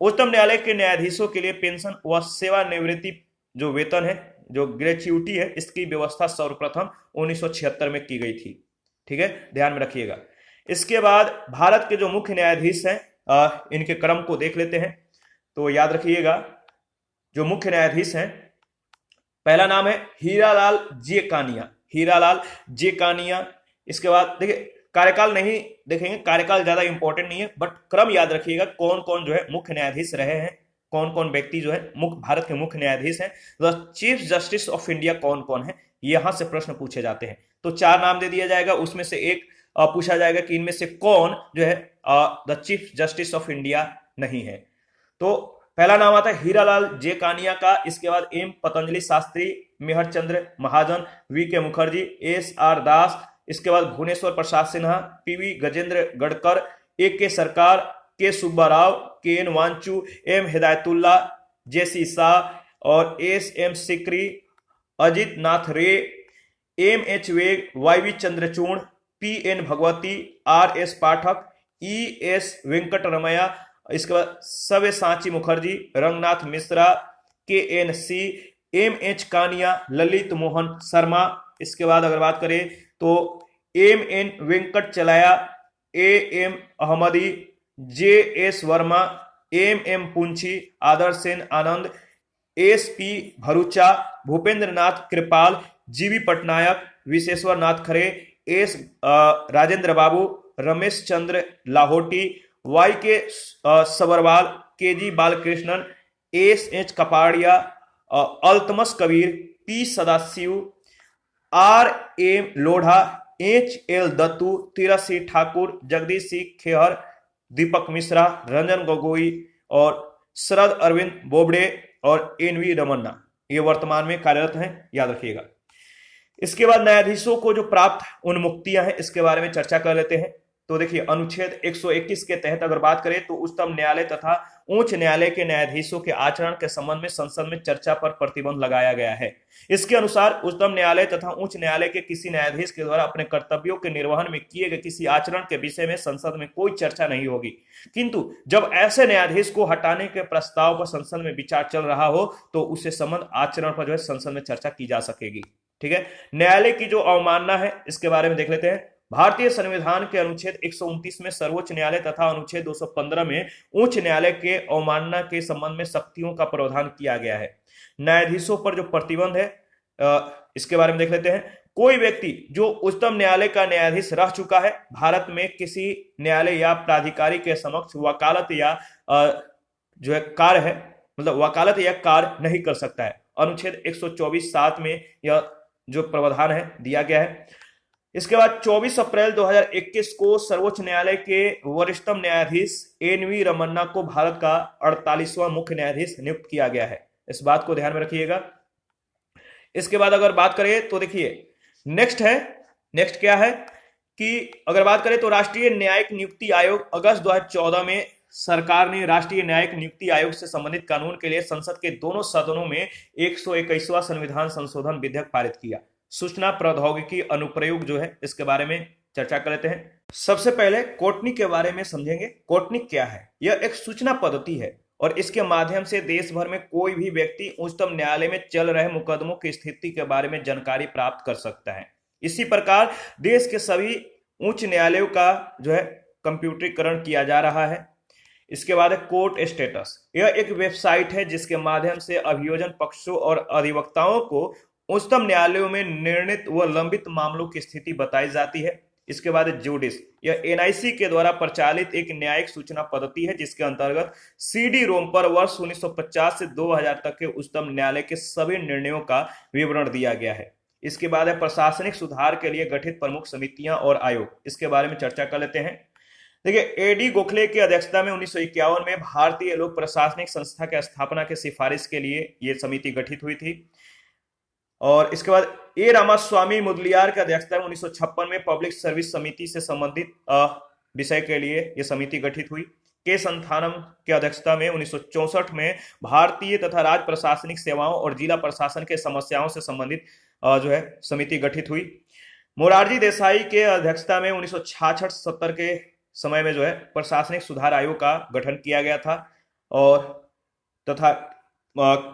उच्चतम न्यायालय के न्यायाधीशों के लिए पेंशन व सेवानिवृत्ति जो वेतन है, जो ग्रेच्युटी है, इसकी व्यवस्था सर्वप्रथम 1976 में की गई थी। ठीक है, ध्यान में रखिएगा। इसके बाद भारत के जो मुख्य न्यायाधीश हैं, इनके क्रम को देख लेते हैं। तो याद रखिएगा, जो मुख्य न्यायाधीश हैं, पहला नाम है हीरालाल जे कानिया, हीरालाल जे कानिया। इसके बाद देखिए, कार्यकाल नहीं देखेंगे, कार्यकाल ज्यादा इंपॉर्टेंट नहीं है, बट क्रम याद रखिएगा, कौन कौन जो है मुख्य न्यायाधीश रहे हैं, कौन कौन व्यक्ति जो है भारत के मुख्य न्यायाधीश हैं, चीफ जस्टिस ऑफ इंडिया कौन कौन है, यहां से प्रश्न पूछे जाते हैं। तो 4 नाम दे दिया जाएगा, उसमें से एक पूछा जाएगा कि इनमें से कौन जो है the chief justice of India नहीं है। तो पहला नाम आता है हीरालाल जे कानिया का। इसके बाद M Patanjali Sastri, Mehr Chand Mahajan, V K Mukherjea, S R Das, इसके बाद Bhuvaneshwar Prasad Sinha, P V Gajendragadkar, A K Sarkar, K Subba Rao, K N Wanchoo, M Hidayatullah, J C Shah और S M Sikri, Ajit Nath Ray, M H Beg, Y V Chandrachud, P N Bhagwati, R S Pathak, E S Venkataramiah, इसके बाद सव्यसाची Mukherjee, Ranganath Misra, K N C, M H Kania, Lalit Mohan Sharma. इसके बाद अगर बात करें तो M N Venkatachaliah, A M Ahmadi, J S Verma, M M Punchhi, Adarsh Sen Anand, S P Bharucha, Bhupinder Nath Kirpal, G V Pattanaik, Vishweshwar Nath Khare, S Rajendra Babu, Ramesh Chandra Lahoti, Y K Sabharwal, K G Balakrishnan, S H Kapadia, Altamas Kabir, P Sathasivam, R M Lodha, H L Dattu, Tirath Singh Thakur, Jagdish Singh Khehar, Dipak Misra, Ranjan Gogoi और शरद अरविंद बोबडे और एन वी रमन्ना, ये वर्तमान में कार्यरत हैं, याद रखिएगा। इसके बाद न्यायाधीशों को जो प्राप्त उन्मुक्तियां हैं, इसके बारे में चर्चा कर लेते हैं। तो देखिए, अनुच्छेद 121 के तहत अगर बात करें तो उच्चतम न्यायालय तथा उच्च न्यायालय के न्यायाधीशों के आचरण के संबंध में संसद में चर्चा पर प्रतिबंध लगाया गया है। इसके अनुसार उच्चतम न्यायालय तथा उच्च न्यायालय के किसी न्यायाधीश के द्वारा अपने कर्तव्यों के निर्वहन में किए गए किसी आचरण के विषय में संसद में कोई चर्चा नहीं होगी, किंतु जब ऐसे न्यायाधीश को हटाने के प्रस्ताव पर संसद में विचार चल रहा हो तो उससे संबंध आचरण पर जो है संसद में चर्चा की जा सकेगी। ठीक है, न्यायालय की जो अवमानना है, इसके बारे में देख लेते हैं। भारतीय संविधान के अनुच्छेद 129 में सर्वोच्च न्यायालय तथा अनुच्छेद 215 में उच्च न्यायालय के अवमानना के संबंध में सख्तियों का प्रावधान किया गया है। न्यायाधीशों पर जो प्रतिबंध है, इसके बारे में देख लेते हैं। कोई व्यक्ति जो उच्चतम न्यायालय का न्यायाधीश रह चुका है, भारत में किसी न्यायालय या प्राधिकारी के समक्ष वकालत या जो है कार्य है, मतलब वकालत या कार्य नहीं कर सकता है। अनुच्छेद 124(7) में यह जो प्रावधान है दिया गया है। इसके बाद 24 अप्रैल 2021 को सर्वोच्च न्यायालय के वरिष्ठतम न्यायाधीश एन वी रमन्ना को भारत का 48वां मुख्य न्यायाधीश नियुक्त किया गया है। इस बात को ध्यान में रखिएगा। इसके बाद अगर बात करें तो देखिए, नेक्स्ट क्या है कि अगर बात करें तो राष्ट्रीय न्यायिक नियुक्ति आयोग अगस्त 2014 में सरकार ने राष्ट्रीय न्यायिक नियुक्ति आयोग से संबंधित कानून के लिए संसद के दोनों सदनों में 121वां संविधान संशोधन विधेयक पारित किया। सूचना प्रौद्योगिकी अनुप्रयोग जो है, इसके बारे में चर्चा कर लेते हैं। सबसे पहले कोर्टनी के बारे में समझेंगे। कोर्टनी क्या है? यह एक सूचना पद्धति है और इसके माध्यम से देश भर में कोई भी व्यक्ति उच्चतम न्यायालय में चल रहे मुकदमों की स्थिति के बारे में जानकारी प्राप्त कर सकता है। इसी प्रकार देश के सभी उच्च न्यायालयों का जो है कंप्यूटरीकरण किया जा रहा है। इसके बाद है कोर्ट स्टेटस। यह एक वेबसाइट है जिसके माध्यम से अभियोजन पक्षों और अधिवक्ताओं को उच्चतम न्यायालयों में निर्णीत व लंबित मामलों की स्थिति बताई जाती है। इसके बाद जुडिस, यह एनआईसी के द्वारा प्रचालित एक न्यायिक सूचना पद्धति है जिसके अंतर्गत सीडी रोम पर वर्ष 1950 से 2000 तक के उच्चतम न्यायालय के सभी निर्णयों का विवरण दिया गया है। इसके बाद है प्रशासनिक सुधार के लिए गठित प्रमुख समितियां और आयोग। इसके बारे में चर्चा कर लेते हैं। देखिए, एडी गोखले की अध्यक्षता में 1951 में भारतीय लोक प्रशासनिक संस्था की स्थापना की सिफारिश के लिए यह समिति गठित हुई थी। और इसके बाद ए रामास्वामी मुदलियार की अध्यक्षता में 1956 में पब्लिक सर्विस समिति से संबंधित विषय के लिए यह समिति गठित हुई। के संथानम की अध्यक्षता में 1964 में भारतीय तथा राज्य प्रशासनिक सेवाओं और जिला प्रशासन के समस्याओं से संबंधित जो है समिति गठित हुई। मोरारजी देसाई के अध्यक्षता में 1966-70 के समय में जो है प्रशासनिक सुधार आयोग का गठन किया गया था। और तथा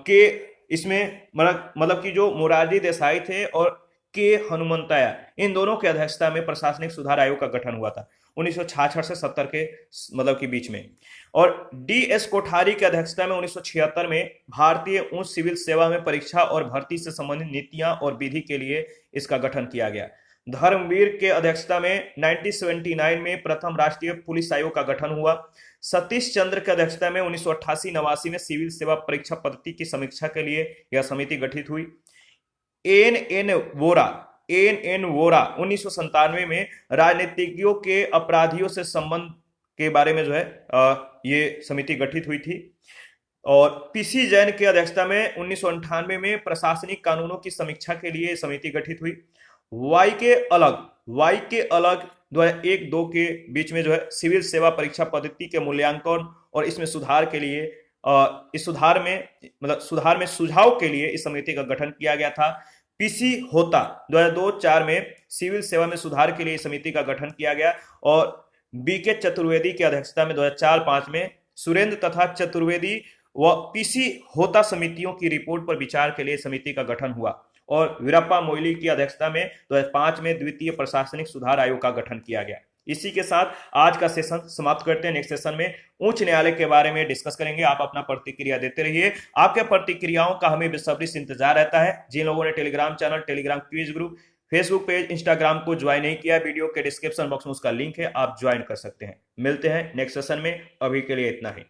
के इसमें मतलब कि जो मोरारजी देसाई थे और के हनुमंतैया, इन दोनों की अध्यक्षता में प्रशासनिक सुधार आयोग का गठन हुआ था 1966 से 70 के मतलब के बीच में। और डी एस कोठारी की अध्यक्षता में 1976 में भारतीय उच्च सिविल सेवा में परीक्षा और भर्ती से संबंधित नीतियां और विधि के लिए इसका गठन किया गया। धर्मवीर के अध्यक्षता में 1979 में प्रथम राष्ट्रीय पुलिस आयोग का गठन हुआ। सतीश चंद्र की अध्यक्षता में 1988-89 में सिविल सेवा परीक्षा पद्धति की समीक्षा के लिए यह समिति गठित हुई। एन एन वोरा 1997 में राजनीतिज्ञों के अपराधियों से संबंध के बारे में जो है ये समिति गठित हुई थी। और पीसी जैन की अध्यक्षता में 1998 में प्रशासनिक कानूनों की समीक्षा के लिए समिति गठित हुई। वाई के अलग 2001-2 के बीच में जो है सिविल सेवा परीक्षा पद्धति के मूल्यांकन और इसमें सुधार के लिए इस सुधार में सुझाव के लिए इस समिति का गठन किया गया था। पीसी होता 2002-4 में सिविल सेवा में सुधार के लिए इस समिति का गठन किया गया। और बी के चतुर्वेदी की अध्यक्षता में 2004-5 में सुरेंद्र तथा चतुर्वेदी व पीसी होता समितियों की रिपोर्ट पर विचार के लिए समिति का गठन हुआ। और वीरप्पा मोइली की अध्यक्षता में 2005 में द्वितीय प्रशासनिक सुधार आयोग का गठन किया गया। इसी के साथ आज का सेशन समाप्त करते हैं। नेक्स्ट सेशन में उच्च न्यायालय के बारे में डिस्कस करेंगे। आप अपना प्रतिक्रिया देते रहिए। आपके प्रतिक्रियाओं का हमें बेसब्री से इंतजार रहता है। जिन लोगों ने Telegram channel, Telegram quiz group, Facebook page, Instagram को ज्वाइन नहीं किया, वीडियो के डिस्क्रिप्शन बॉक्स में उसका लिंक है, आप ज्वाइन कर सकते हैं। मिलते हैं नेक्स्ट सेशन में। अभी के लिए इतना ही।